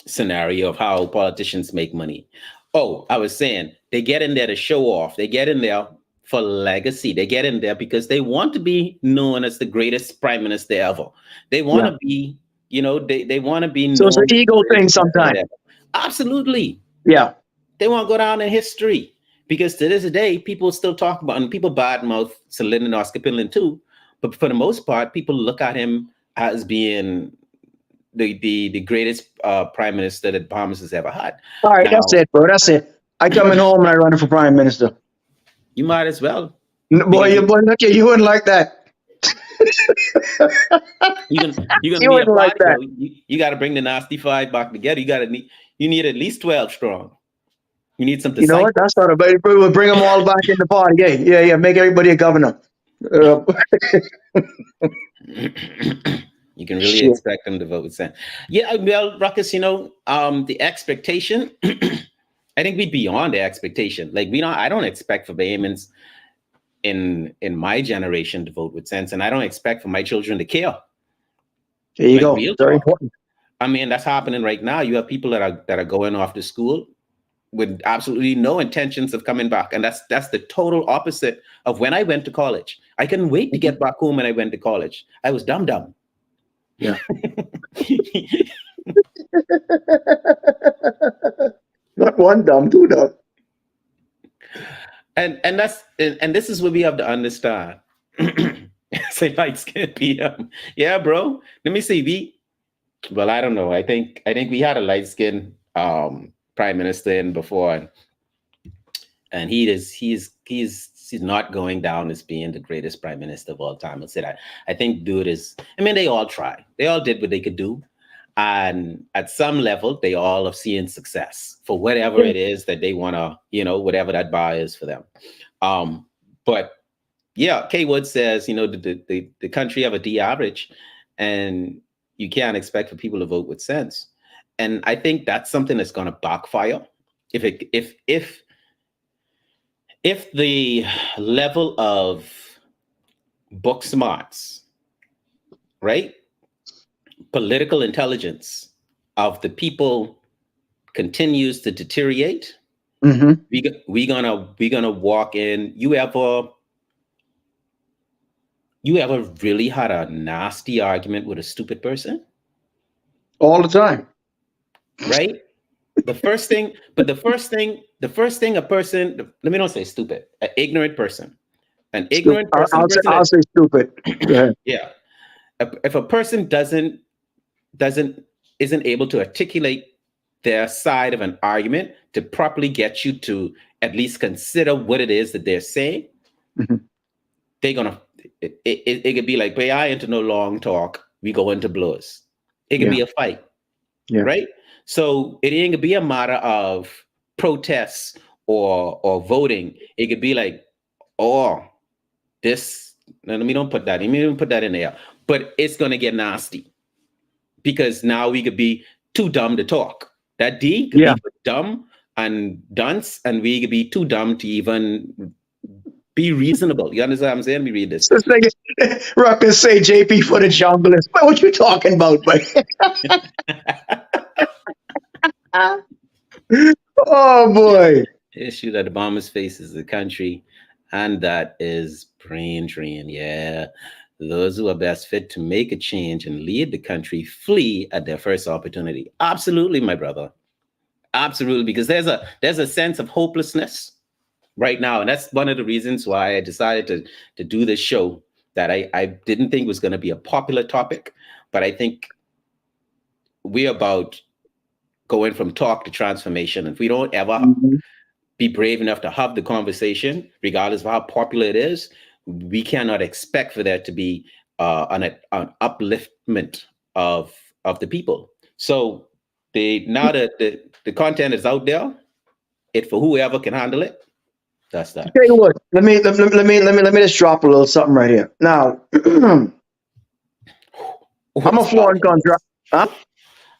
scenario of how politicians make money. Oh, I was saying they get in there to show off. They get in there for legacy. They get in there because they want to be known as the greatest prime minister ever. They want Yeah. to be, they want to be So it's an known as the ego thing greatest president sometimes. ever. Absolutely. Yeah. They want to go down in history because to this day, people still talk about, and people badmouth Celine and Oscar Pinland too. But for the most part, people look at him as being the greatest prime minister that Bahamas has ever had. All right, Now, that's it, bro. That's it. I coming home and I running for prime minister. you might as well Boy, because look at you wouldn't like that. you're gonna You need a wouldn't like party, that. bro. You got to bring the nasty five back together. You need at least 12 strong. You need some You know what? disciples. That's not a bad. We'll bring them all back in the party. Yeah, yeah. Make everybody a governor. Uh, You can really shit. expect them to vote with sense. Yeah, well, Ruckus, the expectation. I think we'd beyond the expectation. Like I don't expect for Bahamians in my generation to vote with sense, and I don't expect for my children to care. There you Like go. real Very talk. important. I mean, that's happening right now. You have people that are going off to school with absolutely no intentions of coming back, and that's the total opposite of when I went to college. I couldn't wait to get back home when I went to college. I was dumb. Yeah. Not one dumb, two dumb. and this is what we have to understand. Say light skin PM. Yeah, bro. Let me see. Well, I don't know. I think we had a light skin prime minister in before, and he's not going down as being the greatest prime minister of all time. I said I think dude is. I mean, they all tried. They all did what they could do, and at some level, they all have seen success for whatever Yeah. it is that they want to, whatever that bar is for them. But yeah, K Wood says, the country have a D average, and you can't expect for people to vote with sense. And I think that's something that's going to backfire if the level of book smarts, right, political intelligence of the people continues to deteriorate. Mm-hmm. We're gonna walk in. You ever really had a nasty argument with a stupid person, All the time. right? The first thing a person, let me not say stupid, an ignorant person, an Stupid. ignorant person, a person I'll that, say stupid. Go ahead. yeah, if a person doesn't isn't able to articulate their side of an argument to properly get you to at least consider what it is that they're saying, Mhm. they're gonna it could be like, pay I into no long talk, we go into blows. It could Yeah. be a fight, Yeah. right? So it ain't gonna be a matter of protests or voting. It could be like, oh, this. Let me don't put that. Let me even put that in there. But it's gonna get nasty because now we could be too dumb to talk. That D could Yeah. be for dumb and dunce, and we could be too dumb to even be reasonable. You understand what I'm saying? Let me read this. This nigga, Ruckus say JP for the junglist. What you talking about, buddy? Oh boy. Issue that Obama's faces the country, and that is brain drain. Yeah. Those who are best fit to make a change and lead the country flee at their first opportunity. Absolutely, my brother. Absolutely, because there's a sense of hopelessness. right now. And that's one of the reasons why I decided to do this show that I didn't think was going to be a popular topic, but I think we're about going from talk to transformation. If we don't ever Mhm. be brave enough to have the conversation, regardless of how popular it is, we cannot expect for there to be an upliftment of the people. So now that the content is out there, it for whoever can handle it. That's that. Tell you what, let me just drop a little something right here. Now, I'm a What's foreign powerful? contract. Huh?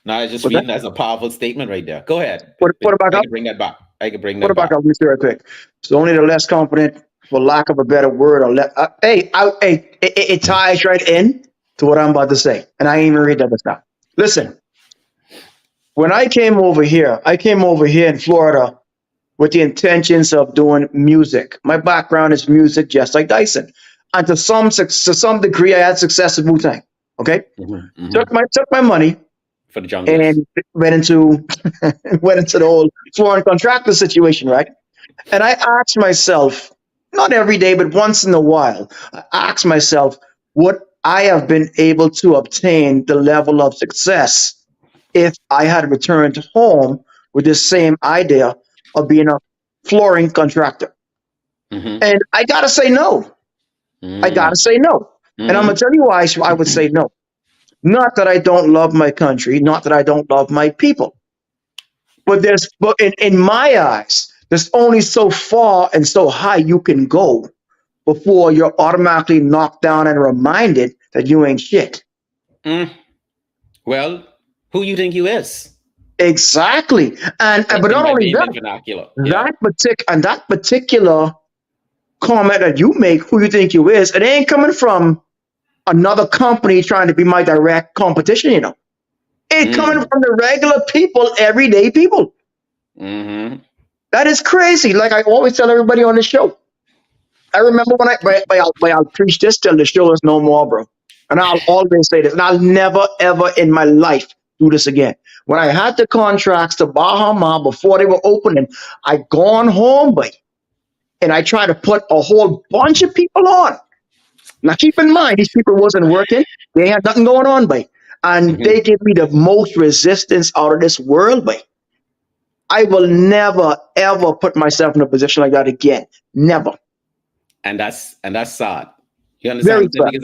Now I just What's that? reading that's a powerful statement right there. Go ahead. Put it back I up. can bring that back. I can bring Put that it back back. up. Let me see real quick. So only the less confident, for lack of a better word, or it ties right in to what I'm about to say, and I ain't even read that this time. Listen, when I came over here in Florida with the intentions of doing music. My background is music, just like Dyson, and to some degree, I had success with Wu Tang. Okay, Hmm. Hmm. took my money For the junglers. and went into went into the whole foreign contractor situation, right? And I asked myself, not every day, but once in a while, I asked myself, would I have been able to obtain the level of success if I had returned home with this same idea of being a flooring contractor? Hmm. And I gotta say no. I gotta Hmm. say no. And I'm gonna Hmm. tell you why I would say no. Not that I don't love my country, not that I don't love my people, but in my eyes, there's only so far and so high you can go before you're automatically knocked down and reminded that you ain't shit. Mm. Well, who you think you is? Exactly. And but In not my only layman that, vernacular. Yeah. that particular comment that you make, who you think you is, it ain't coming from another company trying to be my direct competition, you know. It coming Mm. from the regular people, everyday people. Hmm. That is crazy. Like I always tell everybody on the show. I remember when I'll preach this till the show is no more, bro. And I'll always say this, and I'll never ever in my life do this again. When I had the contracts to Bahama before they were opening, I gone home, but and I tried to put a whole bunch of people on. Now keep in mind, these people wasn't working; they had nothing going on, but and Hmm. they give me the most resistance out of this world, but I will never ever put myself in a position like that again. Never. And that's sad. You understand what Very I'm saying?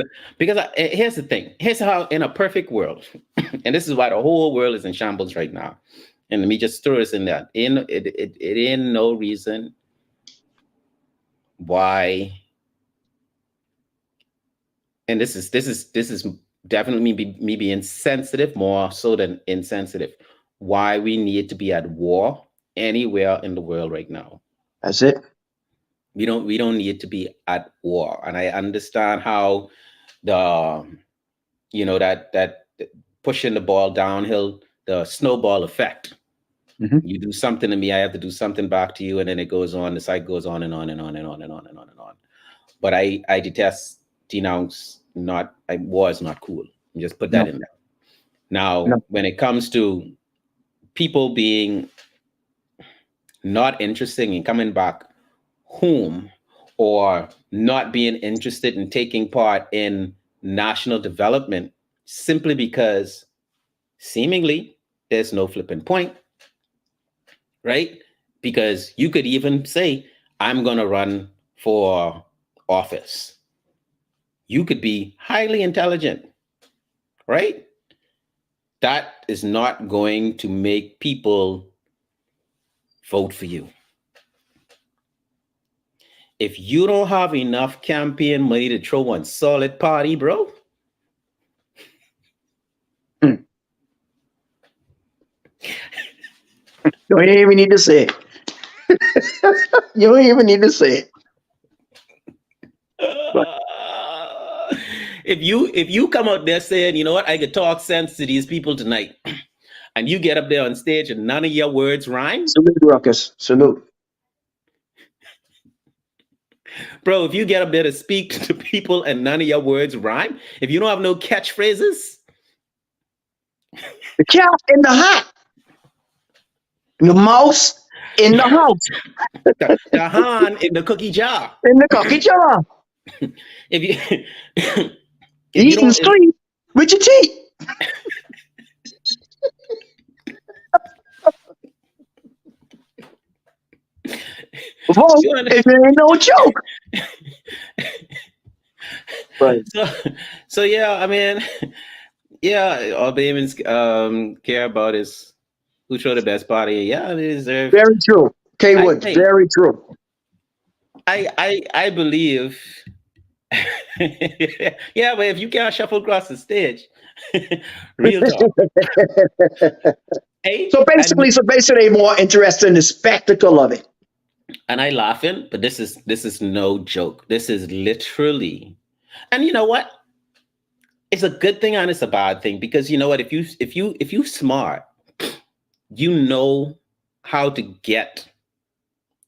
sad. Here's the thing. Here's how in a perfect world, and this is why the whole world is in shambles right now. And let me just throw this in there. It ain't no reason why. And this is definitely me being sensitive more so than insensitive. Why we need to be at war anywhere in the world right now. That's it. We don't need to be at war. And I understand how the that pushing the ball downhill, the snowball effect. Hmm. You do something to me, I have to do something back to you, and then it goes on. The cycle goes on and on and on and on and on and on and on. But I detest, denounce, not war is not cool. Just put that No, in there. Now, no. when it comes to people being not interested in coming back home, or not being interested in taking part in national development, simply because seemingly there's no flipping point, right? Because you could even say, I'm going to run for office. You could be highly intelligent, right? That is not going to make people vote for you. If you don't have enough campaign money to throw one solid party, bro, Mm. You don't even need to say it. You don't even need to say it. But if you come out there saying, you know what, I could talk sense to these people tonight, and you get up there on stage and none of your words rhyme, salute, Ruckus. Salute. bro, if you get up there to speak to people and none of your words rhyme, if you don't have no catchphrases, The cat in the hat. The mouse. in the house, The Han in the cookie jar. in the cookie jar, If you if you eat and don't, sleep with your teeth. Folks, you under- it ain't no joke. Right. so so yeah, I mean, yeah, all Bahamians care about is who throw the best party. Yeah, they deserve. Very true. K I Woods, hey, very true. I believe. Yeah, but if you can't shuffle across the stage, real talk. Hey, So basically, they're more interested in the spectacle of it. and I laughing, but this is no joke. This is literally, and you know what? It's a good thing and it's a bad thing because you know what? If you smart, you know how to get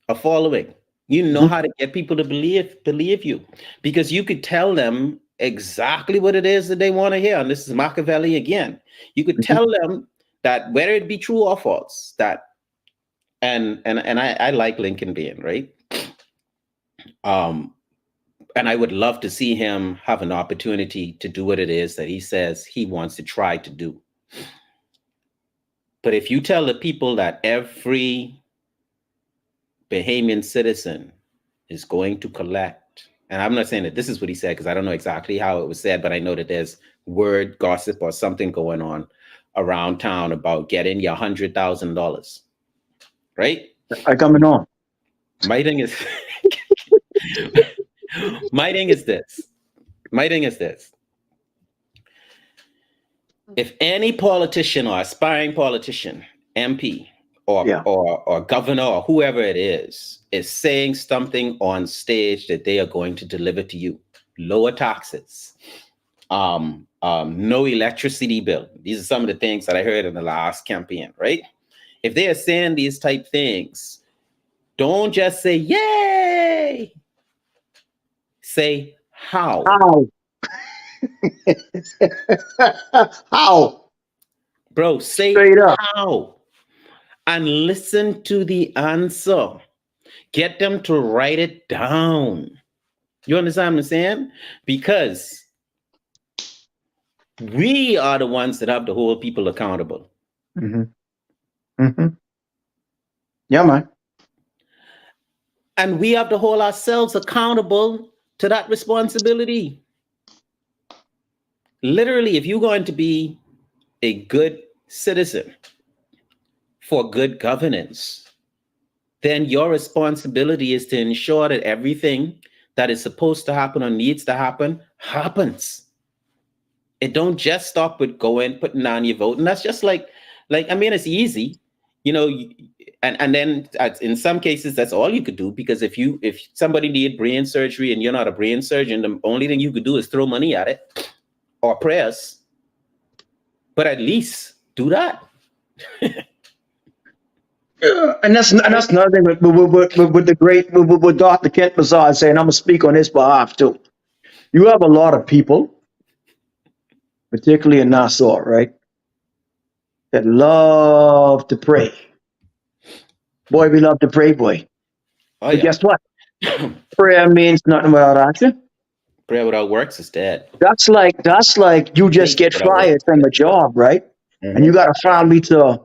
a following. You know Mhm, how to get people to believe you because you could tell them exactly what it is that they want to hear. And this is Machiavelli again. You could mhm. tell them that whether it be true or false, that and I like Lincoln being right. Um, and I would love to see him have an opportunity to do what it is that he says he wants to try to do. But if you tell the people that every Bahamian citizen is going to collect, and I'm not saying that this is what he said because I don't know exactly how it was said, but I know that there's word gossip or something going on around town about getting your $100,000, right? I coming on. My thing is, my thing is this. My thing is this. If any politician or aspiring politician, MP Yeah. or governor or whoever it is saying something on stage that they are going to deliver to you, lower taxes, no electricity bill. These are some of the things that I heard in the last campaign, right? If they are saying these type things, don't just say yay. Say how, How? How? bro. Say Straight up. how, and listen to the answer. Get them to write it down. You understand what I'm saying? Because we are the ones that have to hold people accountable. Hmm. Hmm. Yeah, man. And we have to hold ourselves accountable to that responsibility. Literally, if you're going to be a good citizen for good governance, then your responsibility is to ensure that everything that is supposed to happen or needs to happen happens. It don't just stop with going putting down your vote, and that's just like I mean, it's easy, you know. And then in some cases, that's all you could do because if somebody need brain surgery and you're not a brain surgeon, the only thing you could do is throw money at it or prayers. But at least do that. Yeah, and that's another thing with the great with Dr. Kent Bazard saying, I'm gonna speak on his behalf too. You have a lot of people, particularly in Nassau, right, that love to pray. Boy, we love to pray, boy. Oh But yeah, guess what? Prayer means nothing without action. prayer without works is dead. That's like you just Faith get without works fired is from a job, right? dead. And you got a family to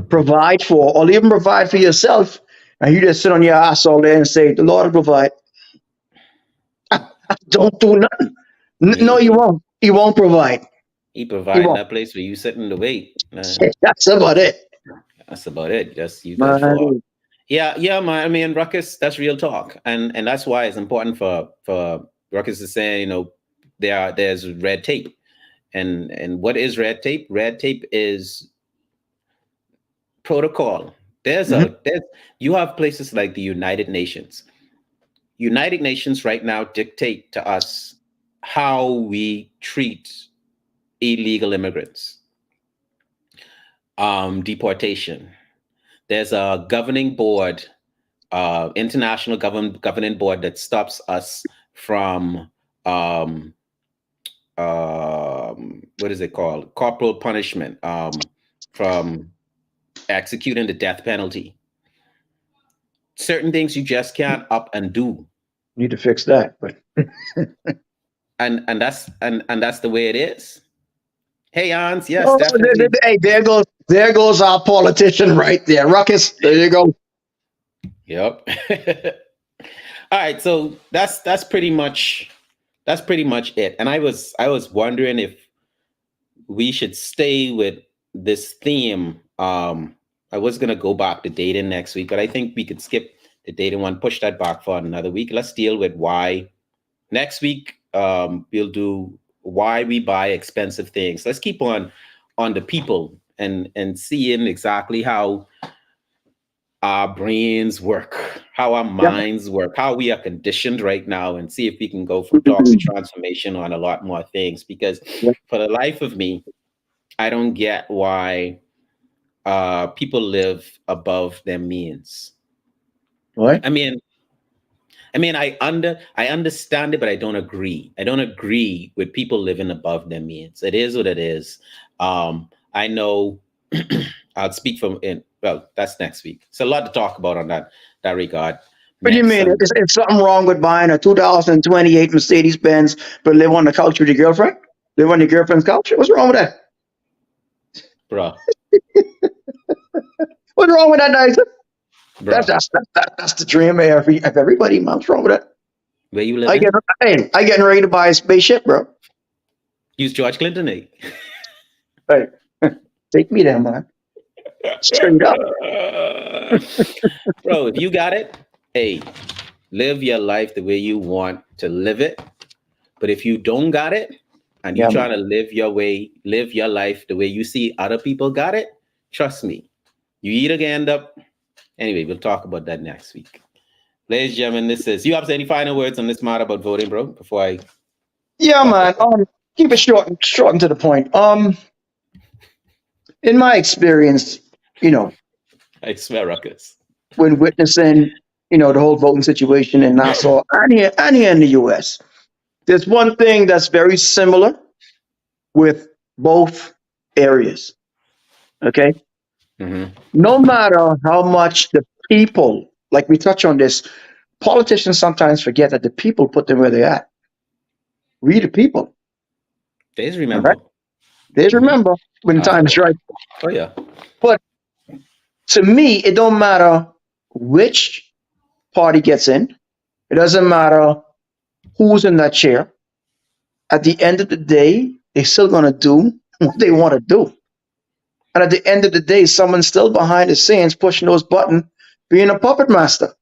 provide for, or even provide for yourself, and you just sit on your ass all day and say, "The Lord will provide." Don't do nothing. No, He, you he won't. He won't provide. he He providing won't. that place where you sit in the wait. That's about it. That's about it. Just you good for. Man. Yeah, yeah, man. I mean, Ruckus, that's real talk, and that's why it's important for Ruckus to say, there's red tape, and what is red tape? Red tape is protocol. Mhm. There's you have places like the United Nations. United Nations right now dictate to us how we treat illegal immigrants, deportation. There's a governing board, international governing board that stops us from what is it called? Corporal punishment, from executing the death penalty. certain things you just can't up and do. Need to fix that. But And that's the way it is. Hey, Hans, yes, oh, definitely. hey, there goes our politician right there, Ruckus. There you go. Yep. All right, so that's pretty much it. And I was wondering if we should stay with this theme. I was gonna go back to dating next week, but I think we could skip the dating one, push that back for another week. Let's deal with why next week. We'll do why we buy expensive things. Let's keep on the people and seeing exactly how our brains work, how our Yeah. minds work, how we are conditioned right now, and see if we can go from talks to transformation on a lot more things. Because Yeah. for the life of me, I don't get why people live above their means. What? I mean, I understand it, but I don't agree. I don't agree with people living above their means. It is what it is. I know. I'll speak from in. Well, that's next week. It's a lot to talk about on that regard What do you next mean? Sunday, Is something wrong with buying a 2028 Mercedes Benz, but live on the couch with your girlfriend? Live on your girlfriend's couch? What's wrong with that? bruh, What's wrong with that, Dyson? That's bruh. that's that's the dream of everybody, man. What's wrong with that? Where you I get, living? hey, I getting ready to buy a spaceship, bro. Use George Clinton, eh? Hey, take me there, man. Straight up. Bro, if you got it, hey, live your life the way you want to live it. But if you don't got it and you Yeah, man. trying to live your life the way you see other people got it, trust me, you either gonna end up. Anyway, we'll talk about that next week. Ladies and gentlemen, this is. You have any final words on this matter about voting, bro? Before I Yeah, fuck up, man. Keep it short and to the point. In my experience, you know, I swear, ruckus. when witnessing, the whole voting situation in Nassau and here in the U.S., there's one thing that's very similar with both areas. Okay, Hmm. no matter how much the people, like we touch on this, politicians sometimes forget that the people put them where they're at. We the people. Please All right. remember. They Hmm. remember when the time is Oh, right. oh yeah. But to me, it don't matter which party gets in. It doesn't matter who's in that chair. At the end of the day, they're still gonna do what they want to do. And at the end of the day, someone's still behind the scenes pushing those buttons, being a puppet master.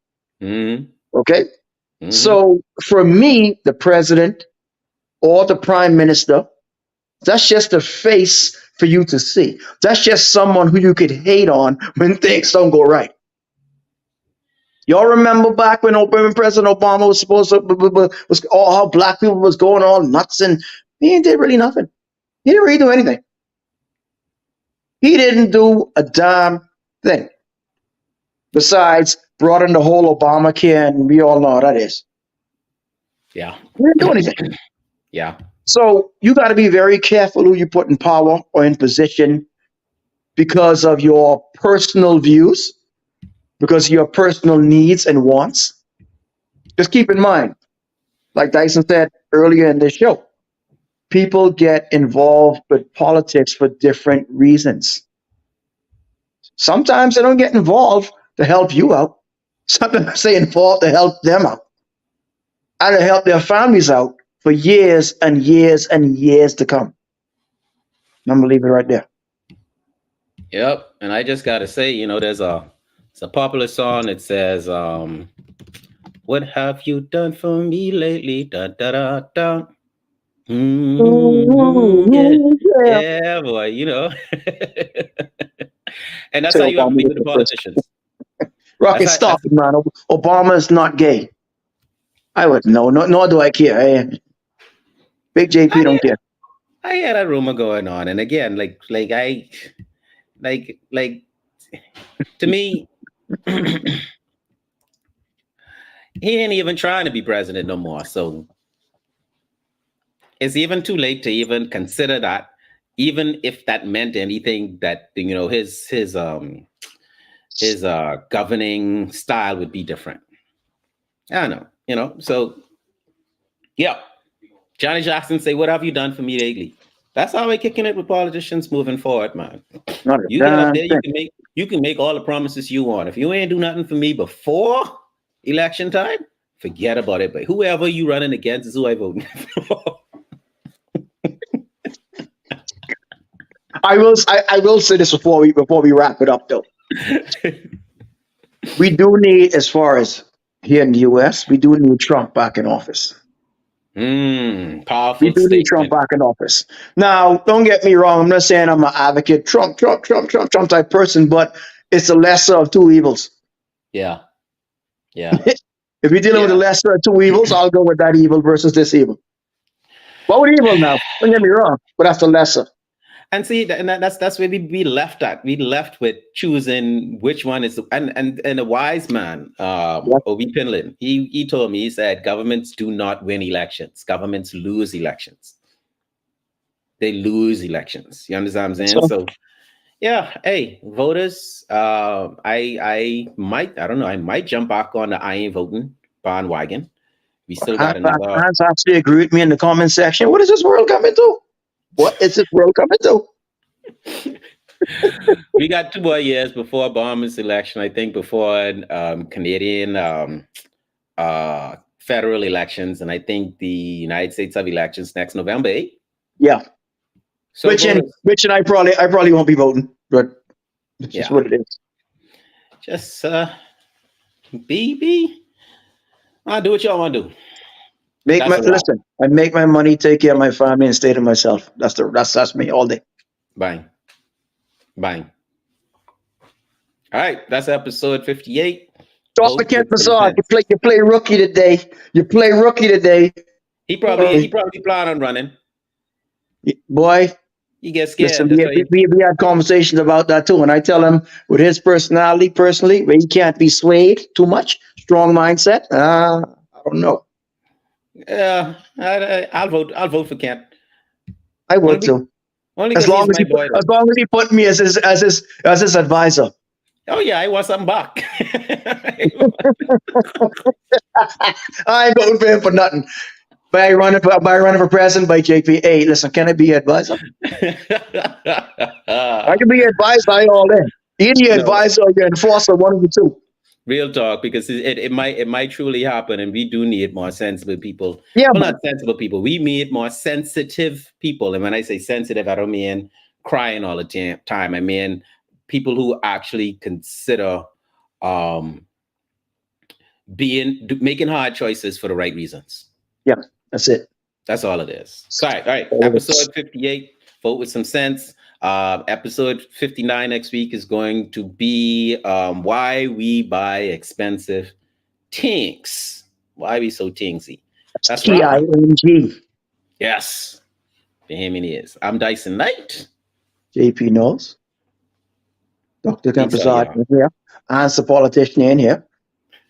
Hmm. Okay. Hmm. So for me, the president or the prime minister, that's just a face for you to see. That's just someone who you could hate on when things don't go right. Y'all remember back when President Obama was supposed to was all how black people was going all nuts and he did really nothing. He didn't really do anything. He didn't do a damn thing. Besides, brought in the whole Obamacare, and we all know how that is. Yeah. He didn't do anything. Yeah. So you got to be very careful who you put in power or in position because of your personal views, because of your personal needs and wants. Just keep in mind, like Dyson said earlier in this show, people get involved with politics for different reasons. Sometimes they don't get involved to help you out. Sometimes they involved to help them out and to help their families out for years and years and years to come. I'm gonna leave it right there. Yep. And I just gotta say, it's a popular song. It says, "What have you done for me lately?" Da da da da. Yeah, Ooh, yeah. yeah, boy. And that's Say how you have to Obama be with with the the first. politicians. That's Rocket, how. stop That's. it, man. Obama is not gay. I would know, nor do I care. Big JP I don't care. I had a rumor going on, and again, like to me, he ain't even trying to be president no more. So it's even too late to even consider that, even if that meant anything. That his his governing style would be different. I don't know, so yeah. Johnny Jackson say, "What have you done for me lately?" That's how we're kicking it with politicians moving forward, man. Not a You get up damn there, thing. you can make all the promises you want. If you ain't do nothing for me before election time, forget about it. But whoever you running against is who I voting for. I will say this before we wrap it up though. We do need, as far as here in the US, we do need Trump back in office. Powerful We do need Trump statement. back in office. Now, don't get me wrong. I'm not saying I'm an advocate Trump type person, but it's the lesser of two evils. Yeah. If you're dealing with the lesser of two evils, I'll go with that evil versus this evil. What would evil now? Don't get me wrong, but that's the lesser. And see, that's where we left at. We left with choosing which one is, and a wise man, Obi Pinlin, he told me, he said, governments do not win elections. Governments lose elections. They lose elections. You understand what I'm saying? So yeah, hey, voters, I might jump back on the I ain't voting bandwagon. We still got another. Hans actually agree with me in the comment section. What is this world coming to? What is this world coming to? We got 2 more years before Obama's election, I think, before Canadian federal elections, and I think the United States have elections next November, eh? Yeah. So which I probably won't be voting, but it's just what it is. Just I'll do what y'all want to do. Listen, I make my money, take care of my family, and stay to myself. That's me all day. Bang. All right, that's episode 58. Dr. Kent Massad, you play rookie today. He probably plan on running. Boy, he gets scared. Listen, we had conversations about that too, and I tell him with his personality, personally, where he can't be swayed too much, strong mindset. I don't know. Yeah, I'll vote for Kent. I would too. As long as he put me as his advisor. Oh yeah, I want something back. I ain't voting for him for nothing. By running for president by JP. Hey, listen, can I be an advisor? I can be an advisor. I all in. Either your advisor or your enforcer, one of the two. Real talk, because it might truly happen, and we do need more sensible people. Yeah, well, not sensible people. We need more sensitive people, and when I say sensitive, I don't mean crying all the time. I mean people who actually consider making hard choices for the right reasons. Yeah, that's it. That's all it is. All right. Episode 58. Vote with some sense. Episode 59 next week is going to be why we buy expensive things. Why we so tingsy? That's right. TING. Yes. Bahamianese. I'm Dyson Knight. JP Knowles. Dr. Kempazad in here. Hans the politician in here.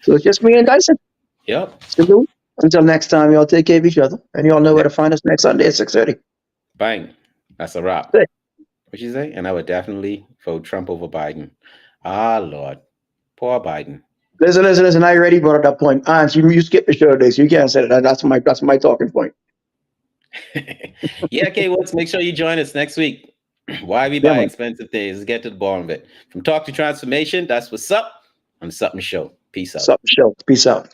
So it's just me and Dyson. Yep. Salute. Until next time, y'all take care of each other. And y'all know where to find us next Sunday at 6:30. Bang. That's a wrap. Good. What'd you say? And I would definitely vote Trump over Biden. Ah, Lord. Poor Biden. Listen. I already brought up that point. Hans, you skipped the show today, so you can't say that. That's my talking point. Yeah, okay, well, make sure you join us next week. Why we buy expensive things. Let's get to the bottom of it. From talk to transformation, that's what's up on the Sup'm Show. Peace out. Sup'm Show. Peace out.